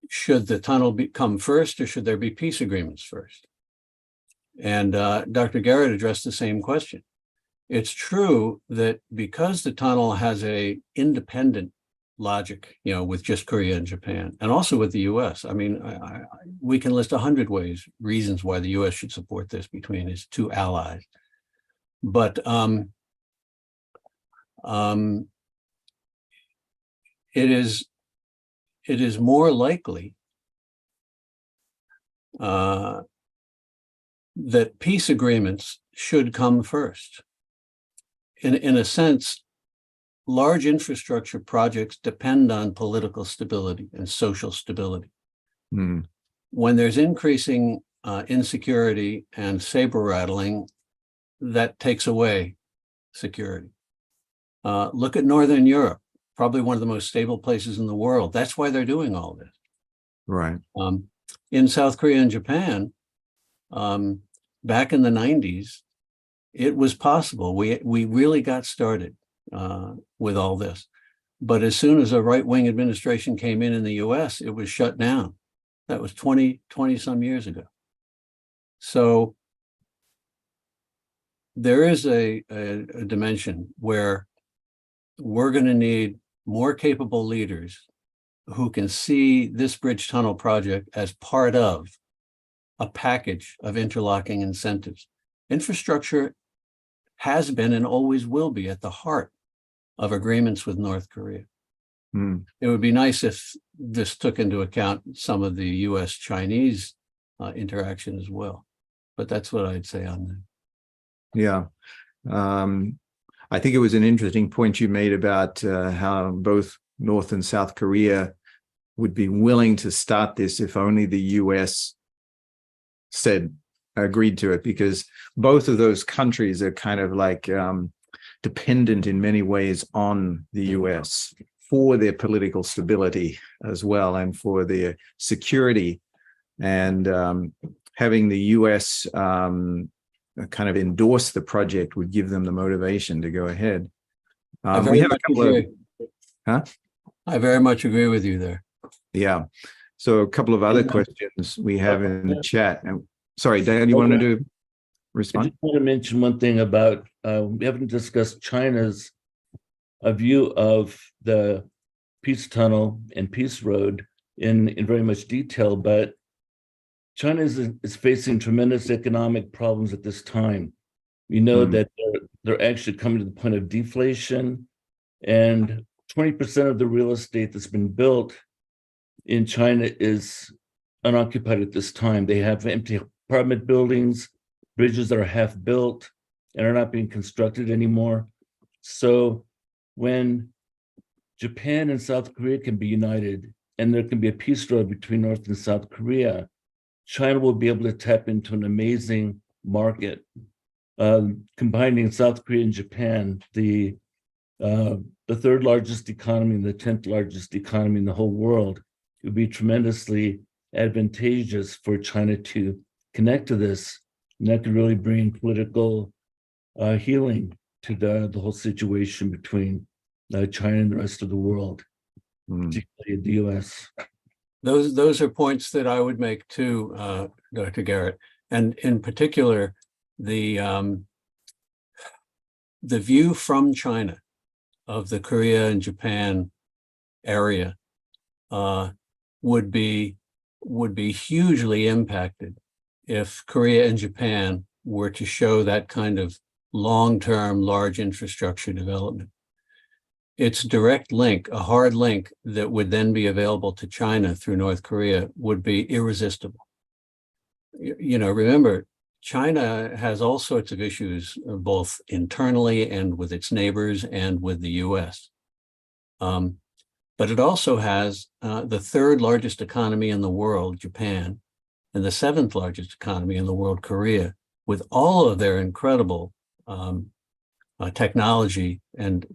should the tunnel come first, or should there be peace agreements first? And Dr. Garrett addressed the same question. It's true that because the tunnel has a independent logic, you know, with just Korea and Japan, and also with the U.S. I mean, we can list 100 reasons why the U.S. should support this between its two allies. But it is more likely that peace agreements should come first. In a sense, large infrastructure projects depend on political stability and social stability. When there's increasing insecurity and saber rattling, that takes away security. Look at Northern Europe, probably one of the most stable places in the world. That's why they're doing all this. Right. In South Korea and Japan, back in the 90s, it was possible. We really got started with all this. But as soon as a right-wing administration came in the US, it was shut down. That was 20 some years ago. So there is a dimension where we're going to need more capable leaders who can see this bridge tunnel project as part of a package of interlocking incentives. Infrastructure has been and always will be at the heart of agreements with North Korea. It would be nice if this took into account some of the US-Chinese interaction as well. But that's what I'd say on that. Yeah. I think it was an interesting point you made about how both North and South Korea would be willing to start this if only the US agreed to it, because both of those countries are kind of like dependent in many ways on the US for their political stability as well, and for their security. And having the US kind of endorse the project would give them the motivation to go ahead. We have a couple of... I very much agree with you there. Yeah. So a couple of other questions we have in the chat. Sorry, Dan, you wanted to respond? I just want to mention one thing about, we haven't discussed China's view of the Peace Tunnel and Peace Road in very much detail, but China is facing tremendous economic problems at this time. We know that they're actually coming to the point of deflation, and 20% of the real estate that's been built in China is unoccupied at this time. They have empty apartment buildings, bridges that are half built and are not being constructed anymore. So when Japan and South Korea can be united and there can be a peace road between North and South Korea, China will be able to tap into an amazing market. Combining South Korea and Japan, the third largest economy and the 10th largest economy in the whole world, it would be tremendously advantageous for China to connect to this. And that could really bring political healing to the whole situation between China and the rest of the world, Mm. particularly the US. Those are points that I would make too, Dr. Garrett. And in particular, the view from China of the Korea and Japan area would be hugely impacted if Korea and Japan were to show that kind of long-term large infrastructure development. Its direct link, a hard link that would then be available to China through North Korea, would be irresistible. You know, remember, China has all sorts of issues, both internally and with its neighbors and with the US. But it also has the third largest economy in the world, Japan, and the seventh largest economy in the world, Korea, with all of their incredible technology and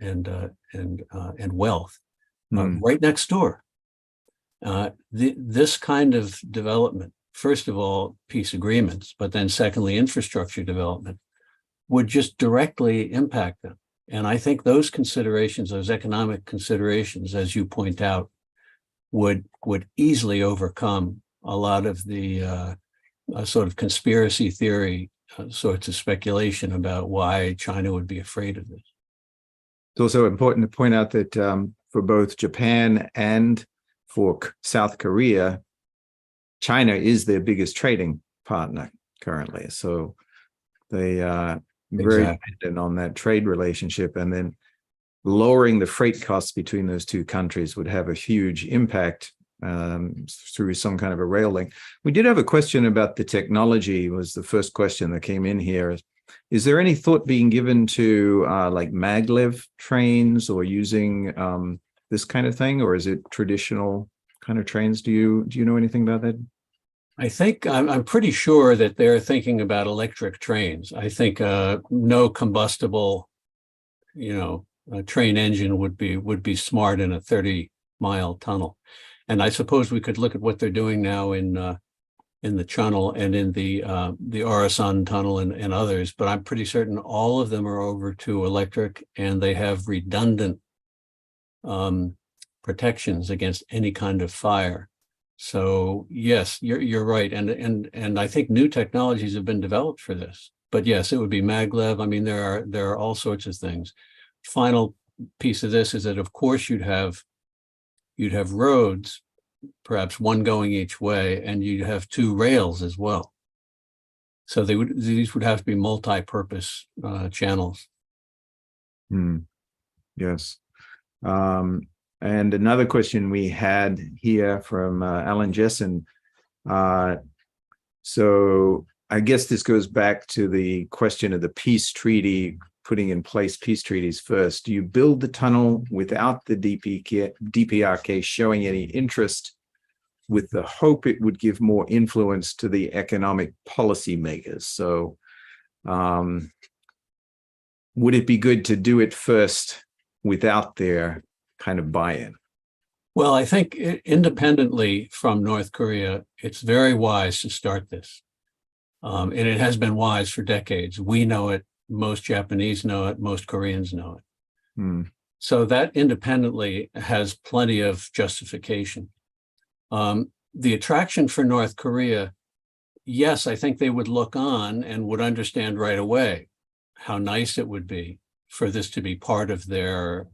wealth right next door. This kind of development, first of all, peace agreements, but then secondly, infrastructure development, would just directly impact them. And I think those considerations, those economic considerations, as you point out, would easily overcome a lot of the sort of conspiracy theory sorts of speculation about why China would be afraid of this. It's also important to point out that for both Japan and for South Korea, China is their biggest trading partner currently. So they are very dependent on that trade relationship, and then lowering the freight costs between those two countries would have a huge impact through some kind of a rail link. We did have a question about the technology, was the first question that came in here. Is there any thought being given to like maglev trains or using this kind of thing, or is it traditional kind of trains? Do you know anything about that? I think I'm pretty sure that they're thinking about electric trains. I think no combustible, a train engine would be smart in a 30-mile tunnel. And I suppose we could look at what they're doing now in the Channel and in the Orasan Tunnel and others, but I'm pretty certain all of them are over to electric, and they have redundant protections against any kind of fire. So yes, you're right, and I think new technologies have been developed for this. But yes, it would be maglev. I mean, there are all sorts of things. Final piece of this is that, of course, you'd have roads, perhaps one going each way, and you'd have two rails as well. So these would have to be multi-purpose channels. Yes. And another question we had here from Alan Jessen. So I guess this goes back to the question of the peace treaty, putting in place peace treaties first. Do you build the tunnel without the DPRK showing any interest, with the hope it would give more influence to the economic policy makers? So would it be good to do it first without their kind of buy-in? Well, I think independently from North Korea, it's very wise to start this. And it has been wise for decades. We know it, most Japanese know it, most Koreans know it. So that independently has plenty of justification. The attraction for North Korea, yes, I think they would look on and would understand right away how nice it would be for this to be part of their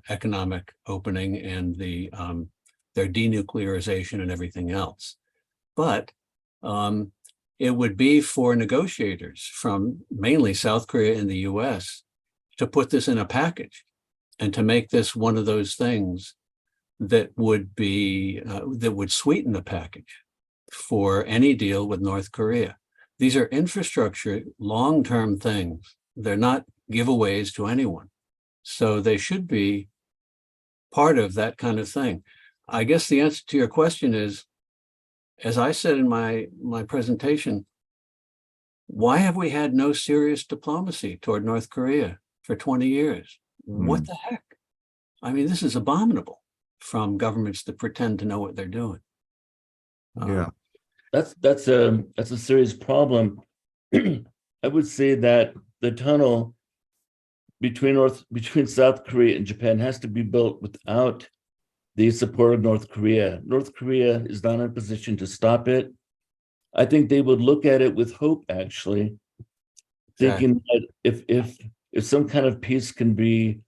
economic opening and their denuclearization and everything else. But it would be for negotiators from mainly South Korea and the US to put this in a package and to make this one of those things that would be that would sweeten the package for any deal with North Korea. These are infrastructure, long-term things. They're not giveaways to anyone. So they should be part of that kind of thing. I guess the answer to your question is, as I said in my presentation, why have we had no serious diplomacy toward North Korea for 20 years? What the heck? I mean, this is abominable from governments that pretend to know what they're doing. Yeah, that's a serious problem. I would say that the tunnel between South Korea and Japan has to be built without the support of North Korea. North Korea is not in a position to stop it. I think they would look at it with hope, actually, thinking that if some kind of peace can be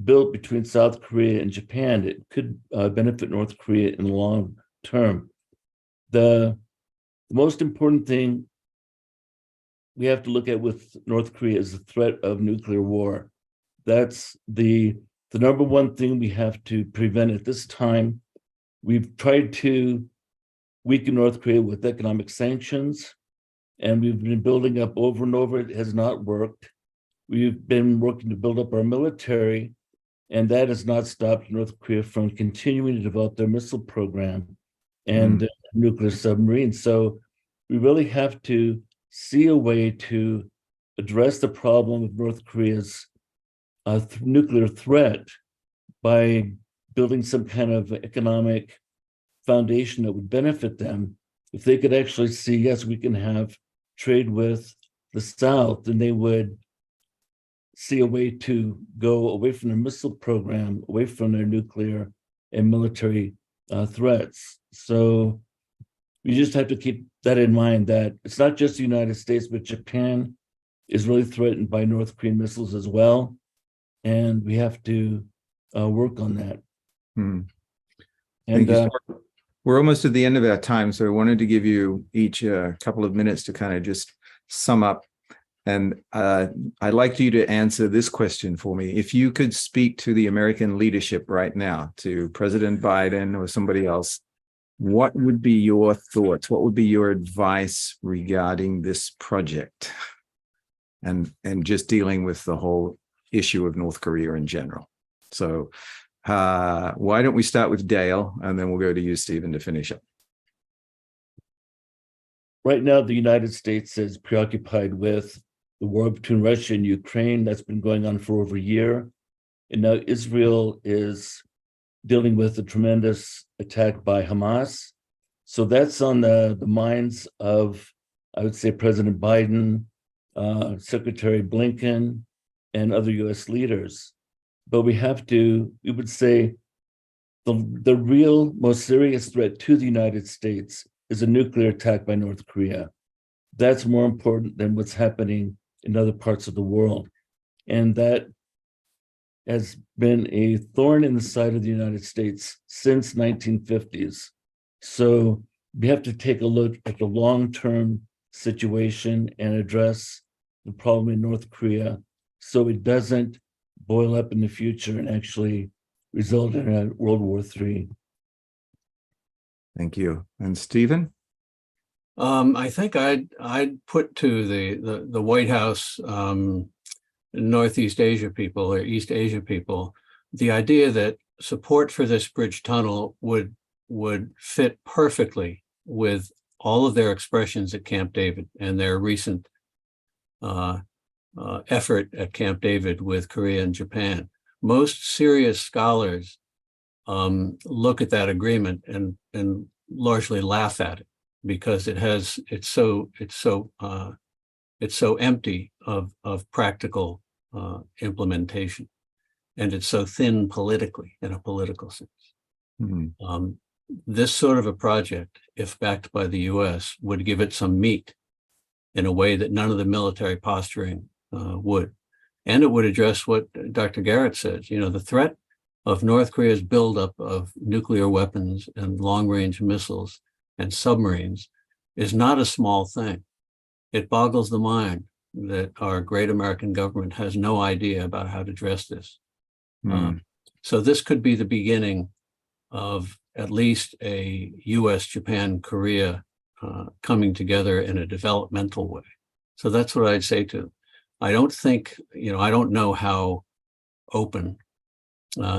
built between South Korea and Japan, it could benefit North Korea in the long term. The most important thing we have to look at with North Korea is the threat of nuclear war. That's the number one thing we have to prevent at this time. We've tried to weaken North Korea with economic sanctions, and we've been building up over and over. It has not worked. We've been working to build up our military, and that has not stopped North Korea from continuing to develop their missile program and nuclear submarines. So we really have to see a way to address the problem of North Korea's nuclear threat by building some kind of economic foundation that would benefit them. If they could actually see, yes, we can have trade with the South, then they would see a way to go away from their missile program, away from their nuclear and military threats. So we just have to keep that in mind, that it's not just the United States, but Japan is really threatened by North Korean missiles as well. And we have to work on that. Thank you. We're almost at the end of our time, so I wanted to give you each a couple of minutes to kind of just sum up. And I'd like you to answer this question for me. If you could speak to the American leadership right now, to President Biden or somebody else, what would be your thoughts? What would be your advice regarding this project and just dealing with the whole issue of North Korea in general? So why don't we start with Dale, and then we'll go to you, Stephen, to finish up. Right now, the United States is preoccupied with the war between Russia and Ukraine that's been going on for over a year. And now Israel is dealing with a tremendous attack by Hamas. So that's on the minds of, I would say, President Biden, Secretary Blinken, and other US leaders. But we would say the real most serious threat to the United States is a nuclear attack by North Korea. That's more important than what's happening in other parts of the world. And that has been a thorn in the side of the United States since 1950s. So we have to take a look at the long-term situation and address the problem in North Korea so it doesn't boil up in the future and actually result in a World War III. Thank you. And Stephen? I think I'd put to the White House, Northeast Asia people or East Asia people, the idea that support for this bridge tunnel would fit perfectly with all of their expressions at Camp David and their recent effort at Camp David with Korea and Japan. Most serious scholars look at that agreement and largely laugh at it because it's so empty of practical implementation, and it's so thin politically, in a political sense. This sort of a project, if backed by the US, would give it some meat in a way that none of the military posturing would. And it would address what Dr. Garrett said. You know, the threat of North Korea's buildup of nuclear weapons and long-range missiles and submarines is not a small thing. It boggles the mind that our great American government has no idea about how to address this. So this could be the beginning of at least a US, Japan, Korea coming together in a developmental way. So that's what I'd say to them. I don't think, I don't know how open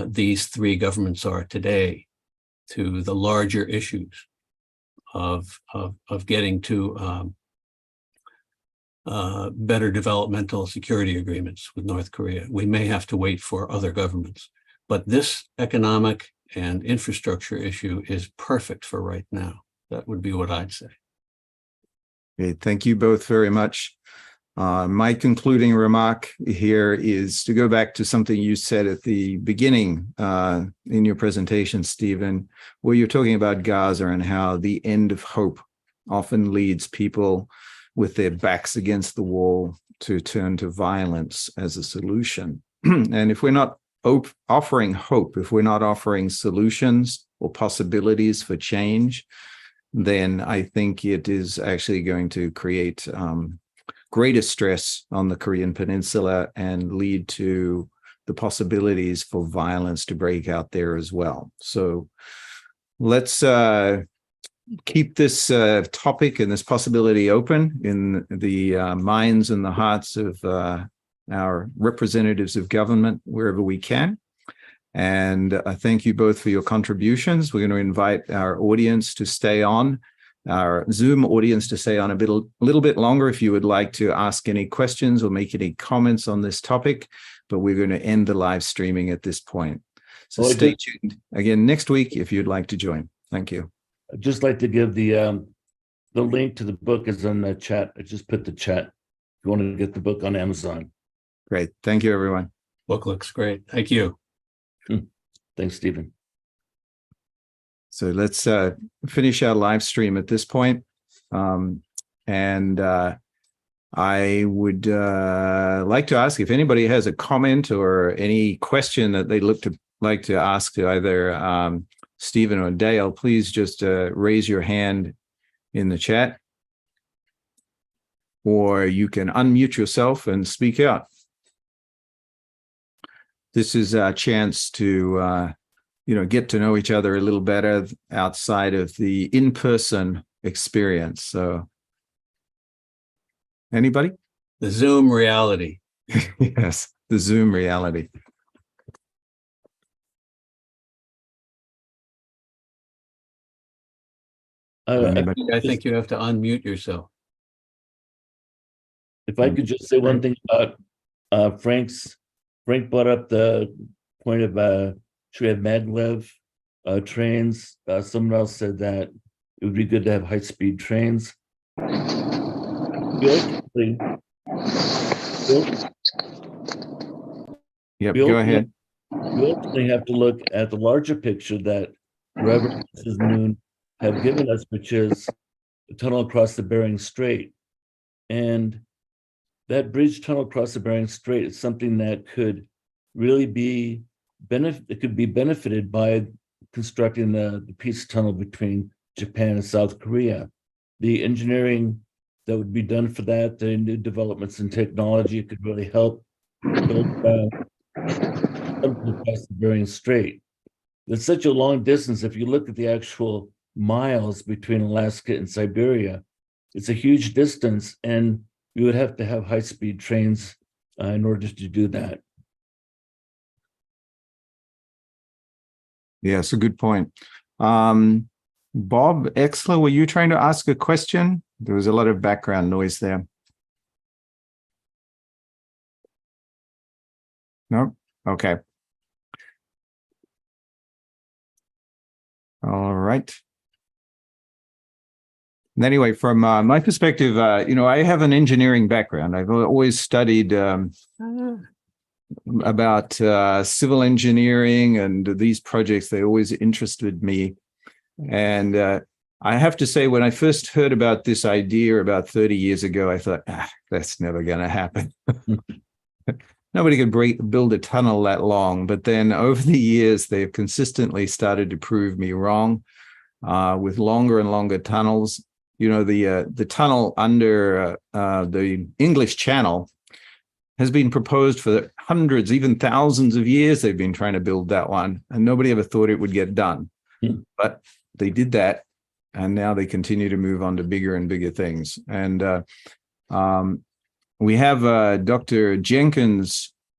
these three governments are today to the larger issues of getting to better developmental security agreements with North Korea. We may have to wait for other governments, but this economic and infrastructure issue is perfect for right now. That would be what I'd say. Okay, thank you both very much. My concluding remark here is to go back to something you said at the beginning in your presentation, Stephen, where you're talking about Gaza and how the end of hope often leads people with their backs against the wall to turn to violence as a solution. And if we're not offering hope, if we're not offering solutions or possibilities for change, then I think it is actually going to create greater stress on the Korean Peninsula and lead to the possibilities for violence to break out there as well. So let's keep this topic and this possibility open in the minds and the hearts of our representatives of government wherever we can. And I thank you both for your contributions. We're going to invite our audience to stay on, our Zoom audience to stay on a little bit longer if you would like to ask any questions or make any comments on this topic, but we're going to end the live streaming at this point. So stay tuned again next week if you'd like to join. Thank you. I'd just like to give the link to the book is in the chat. I just put the chat if you want to get the book on Amazon. Great. Thank you, everyone. Book looks great. Thank you. Thanks, Stephen. So let's finish our live stream at this point. And I would like to ask if anybody has a comment or any question that they like to ask to either Stephen or Dale, please just raise your hand in the chat, or you can unmute yourself and speak out. This is a chance to, get to know each other a little better outside of the in-person experience. So, anybody? The Zoom reality. Yes, the Zoom reality. I think you have to unmute yourself. If I could just say one thing about Frank brought up the point of should we have maglev trains? Someone else said that it would be good to have high-speed trains. Go ahead. We ultimately have to look at the larger picture that Reverend and Mrs. Moon have given us, which is the tunnel across the Bering Strait. And that bridge tunnel across the Bering Strait is something that could really be benefited by constructing the peace tunnel between Japan and South Korea. The engineering that would be done for that, the new developments in technology could really help build something across the Bering Strait. It's such a long distance. If you look at the actual miles between Alaska and Siberia, it's a huge distance, and you would have to have high-speed trains in order to do that. Yes, a good point. Bob Exler, were you trying to ask a question? There was a lot of background noise there. No? Okay. All right. Anyway, from my perspective, I have an engineering background. I've always studied about civil engineering, and these projects, they always interested me. And I have to say, when I first heard about this idea about 30 years ago, I thought, that's never going to happen. Nobody could build a tunnel that long. But then over the years, they've consistently started to prove me wrong with longer and longer tunnels. The tunnel under the English Channel has been proposed for hundreds, even thousands of years. They've been trying to build that one, and nobody ever thought it would get done. But they did that, and now they continue to move on to bigger and bigger things. And we have Dr.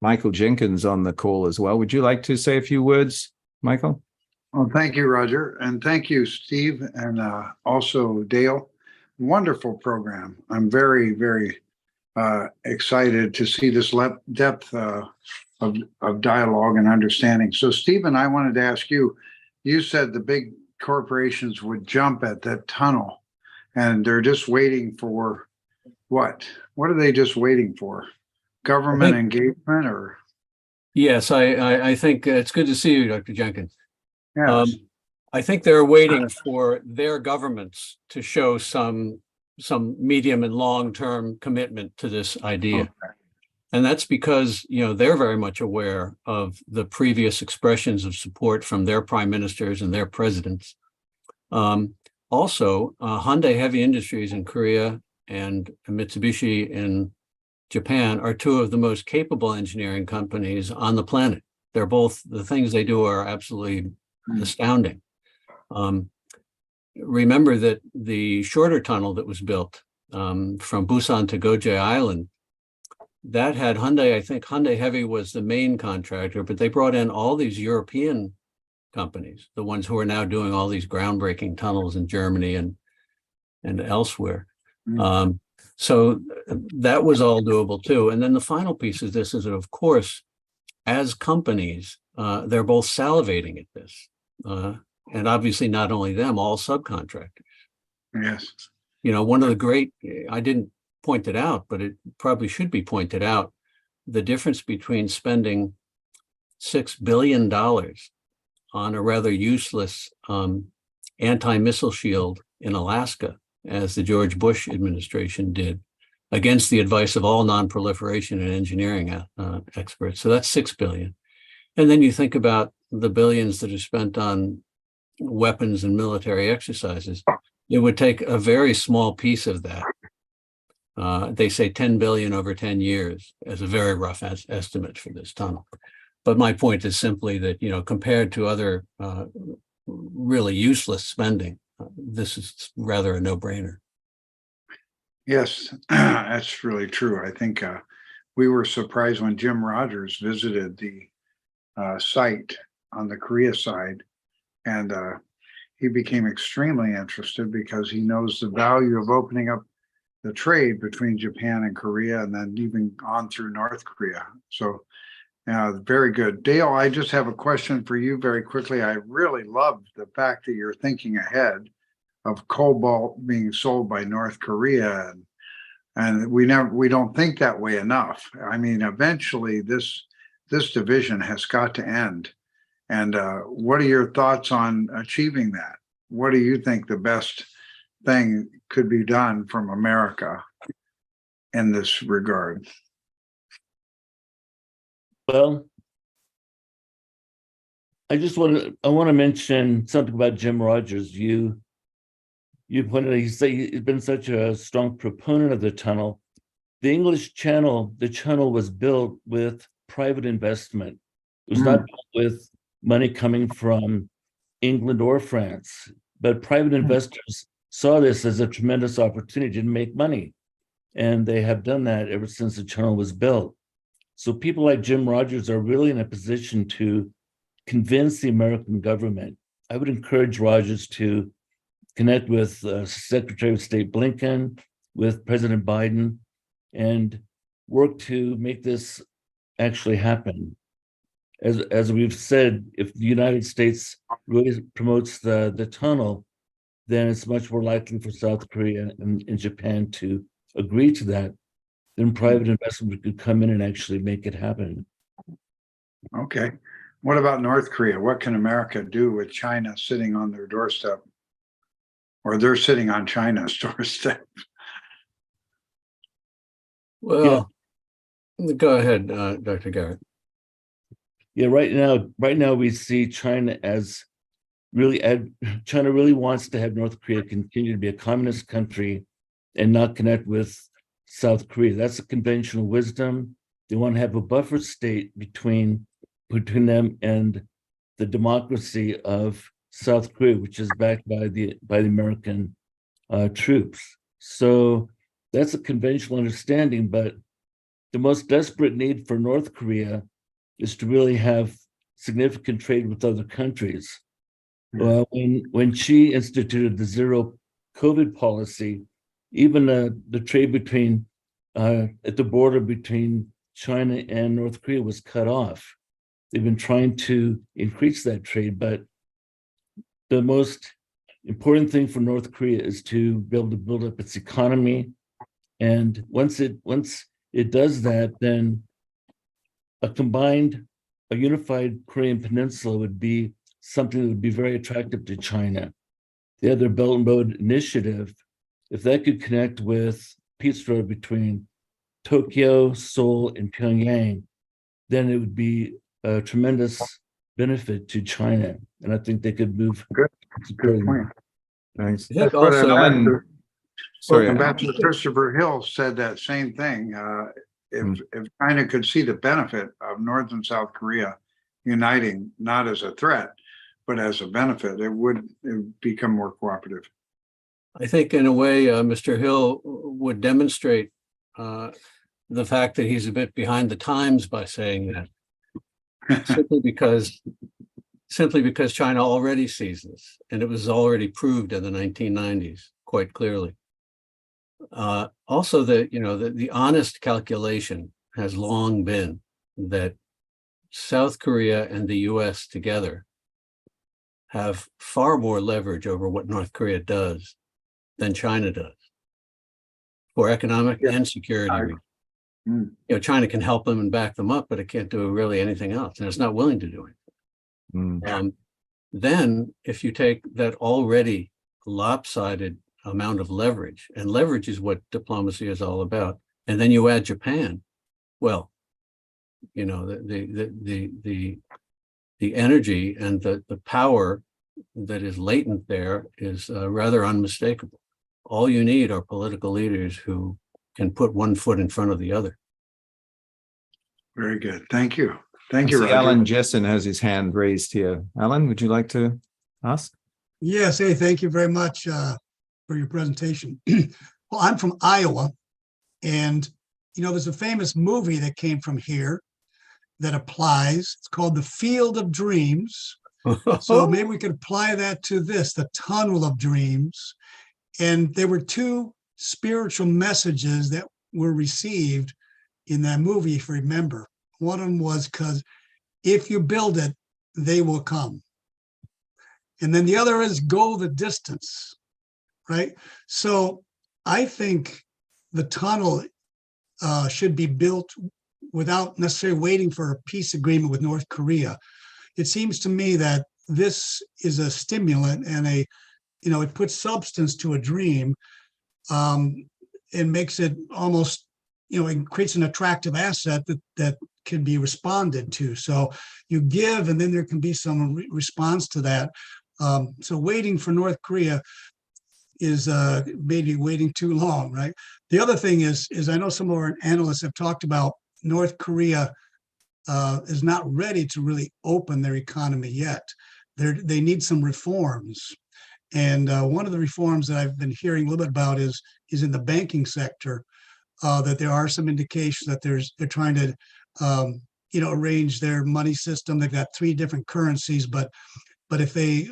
Michael Jenkins, on the call as well. Would you like to say a few words, Michael? Well, thank you, Roger. And thank you, Steve, and also Dale. Wonderful program. I'm very, very excited to see this depth of dialogue and understanding. So, Stephen, I wanted to ask you, you said the big corporations would jump at that tunnel, and they're just waiting for what? What are they just waiting for? Government engagement or? Yes, I think it's good to see you, Dr. Jenkins. Yes. I think they're waiting for their governments to show some medium and long-term commitment to this idea. Okay. And that's because, they're very much aware of the previous expressions of support from their prime ministers and their presidents. Also, Hyundai Heavy Industries in Korea and Mitsubishi in Japan are two of the most capable engineering companies on the planet. They're both, the things they do are absolutely astounding. Remember that the shorter tunnel that was built from Busan to Goje Island, that had Hyundai, I think Hyundai Heavy was the main contractor, but they brought in all these European companies, the ones who are now doing all these groundbreaking tunnels in Germany and elsewhere. So that was all doable too. And then the final piece of this is that, of course, as companies, they're both salivating at this. And obviously not only them, all subcontractors. Yes. One of the great, I didn't point it out, but it probably should be pointed out, the difference between spending $6 billion on a rather useless anti-missile shield in Alaska, as the George Bush administration did, against the advice of all non-proliferation and engineering experts. So that's $6 billion. And then you think about the billions that are spent on weapons and military exercises. It would take a very small piece of that. They say 10 billion over 10 years as a very rough estimate for this tunnel. But my point is simply that, compared to other really useless spending, this is rather a no-brainer. Yes, that's really true. I think we were surprised when Jim Rogers visited the site on the Korea side, and he became extremely interested because he knows the value of opening up the trade between Japan and Korea, and then even on through North Korea. So very good. Dale, I just have a question for you very quickly. I really love the fact that you're thinking ahead of cobalt being sold by North Korea, and we don't think that way enough. I mean, eventually this division has got to end. And what are your thoughts on achieving that? What do you think the best thing could be done from America in this regard? Well, I want to mention something about Jim Rogers. You pointed out, he's been such a strong proponent of the tunnel. The English Channel, the channel was built with private investment. It was not built with money coming from England or France, but private investors saw this as a tremendous opportunity to make money. And they have done that ever since the channel was built. So people like Jim Rogers are really in a position to convince the American government. I would encourage Rogers to connect with Secretary of State Blinken, with President Biden, and work to make this actually happen. As we've said, if the United States really promotes the tunnel, then it's much more likely for South Korea and Japan to agree to that. Then private investment could come in and actually make it happen. Okay. What about North Korea? What can America do with China sitting on their doorstep? Or they're sitting on China's doorstep? Well, go ahead, Dr. Garrett. Yeah, right now we see China as China really wants to have North Korea continue to be a communist country and not connect with South Korea. That's a conventional wisdom. They want to have a buffer state between them and the democracy of South Korea, which is backed by the American troops. So that's a conventional understanding, but the most desperate need for North Korea is to really have significant trade with other countries. When Xi instituted the zero COVID policy, even the trade between at the border between China and North Korea was cut off. They've been trying to increase that trade, but the most important thing for North Korea is to be able to build up its economy And once it does that, then a unified Korean peninsula would be something that would be very attractive to China. The other Belt and Road Initiative, if that could connect with Peace Road between Tokyo, Seoul, and Pyongyang, then it would be a tremendous benefit to China. And I think they could move. Good point. Thanks. I think That's what also, Alan, sorry, Ambassador Christopher Hill said that same thing. If China could see the benefit of North and South Korea uniting, not as a threat, but as a benefit, it would become more cooperative. I think in a way, Mr. Hill would demonstrate the fact that he's a bit behind the times by saying that, simply because China already sees this, and it was already proved in the 1990s quite clearly. Also, the honest calculation has long been that South Korea and the US together have far more leverage over what North Korea does than China does for economic and security reasons. China can help them and back them up, but it can't do really anything else, and it's not willing to do it. Then if you take that already lopsided amount of leverage, and leverage is what diplomacy is all about, and then you add Japan, well, the energy and the power that is latent there is rather unmistakable. All you need are political leaders who can put one foot in front of the other. Very good. Thank you. Thank you, Roger. Alan Jessen has his hand raised here. Alan, would you like to ask? Yes, hey, thank you very much for your presentation. Well, I'm from Iowa, and there's a famous movie that came from here that applies. It's called The Field of Dreams. So maybe we could apply that to this, the Tunnel of Dreams. And there were two spiritual messages that were received in that movie, if you remember. One of them was, because if you build it, they will come. And then the other is, go the distance, right? So I think the tunnel should be built without necessarily waiting for a peace agreement with North Korea. It seems to me that this is a stimulant and it puts substance to a dream, and makes it almost, it creates an attractive asset that can be responded to. So you give, and then there can be some response to that. So waiting for North Korea is maybe waiting too long, right? The other thing is I know some of our analysts have talked about North Korea is not ready to really open their economy yet. They need some reforms. And one of the reforms that I've been hearing a little bit about is in the banking sector, that there are some indications that they're trying to arrange their money system. They've got 3 different currencies, but if they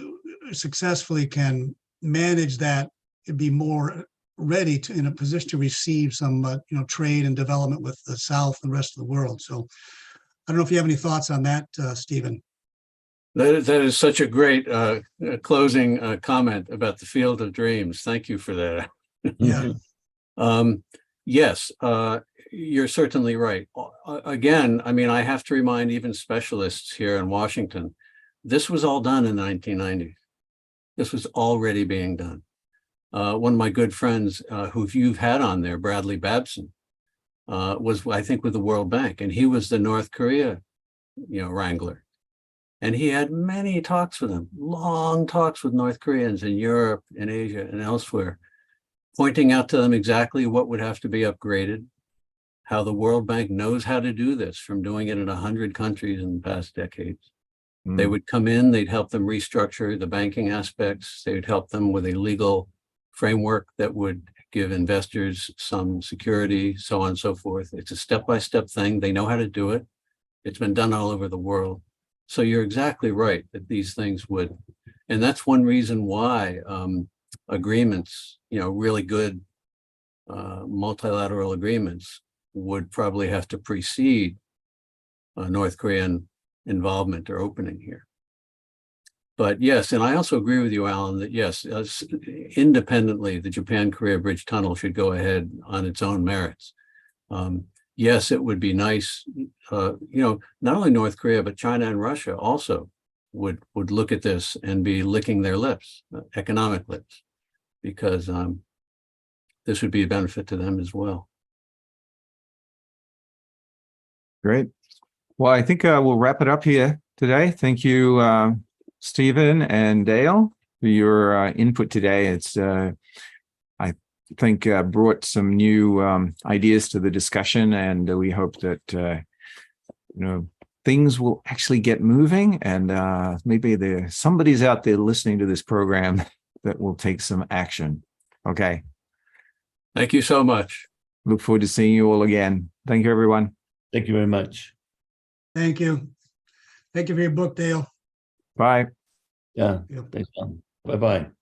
successfully can manage that, it'd be more ready in a position to receive some trade and development with the South and the rest of the world. So I don't know if you have any thoughts on that, Stephen. That is such a great closing comment about the Field of Dreams. Thank you for that. Yeah. Yes, you're certainly right. Again, I have to remind even specialists here in Washington, this was all done in the 1990s. This was already being done. One of my good friends who you've had on there, Bradley Babson, was, I think, with the World Bank, and he was the North Korea, wrangler. And he had many talks with them, long talks with North Koreans in Europe, in Asia, and elsewhere, pointing out to them exactly what would have to be upgraded, how the World Bank knows how to do this from doing it in 100 countries in the past decades. They would come in, they'd help them restructure the banking aspects, they would help them with a legal framework that would give investors some security, so on and so forth. It's a step-by-step thing. They know how to do it. It's been done all over the world. So you're exactly right that these things would, and that's one reason why agreements, really good multilateral agreements would probably have to precede North Korean involvement or opening here. But yes, and I also agree with you, Alan, that yes, independently, the Japan-Korea Bridge Tunnel should go ahead on its own merits. Yes, it would be nice, not only North Korea, but China and Russia also would look at this and be licking their lips, economic lips, because this would be a benefit to them as well. Great. Well, I think we'll wrap it up here today. Thank you, Stephen and Dale, for your input today. It's, I think, brought some new ideas to the discussion, and we hope that, things will actually get moving, and maybe somebody's out there listening to this program that will take some action. Okay. Thank you so much. Look forward to seeing you all again. Thank you, everyone. Thank you very much. Thank you. Thank you for your book, Dale. Bye. Yeah, Yep. thanks. Bye-bye.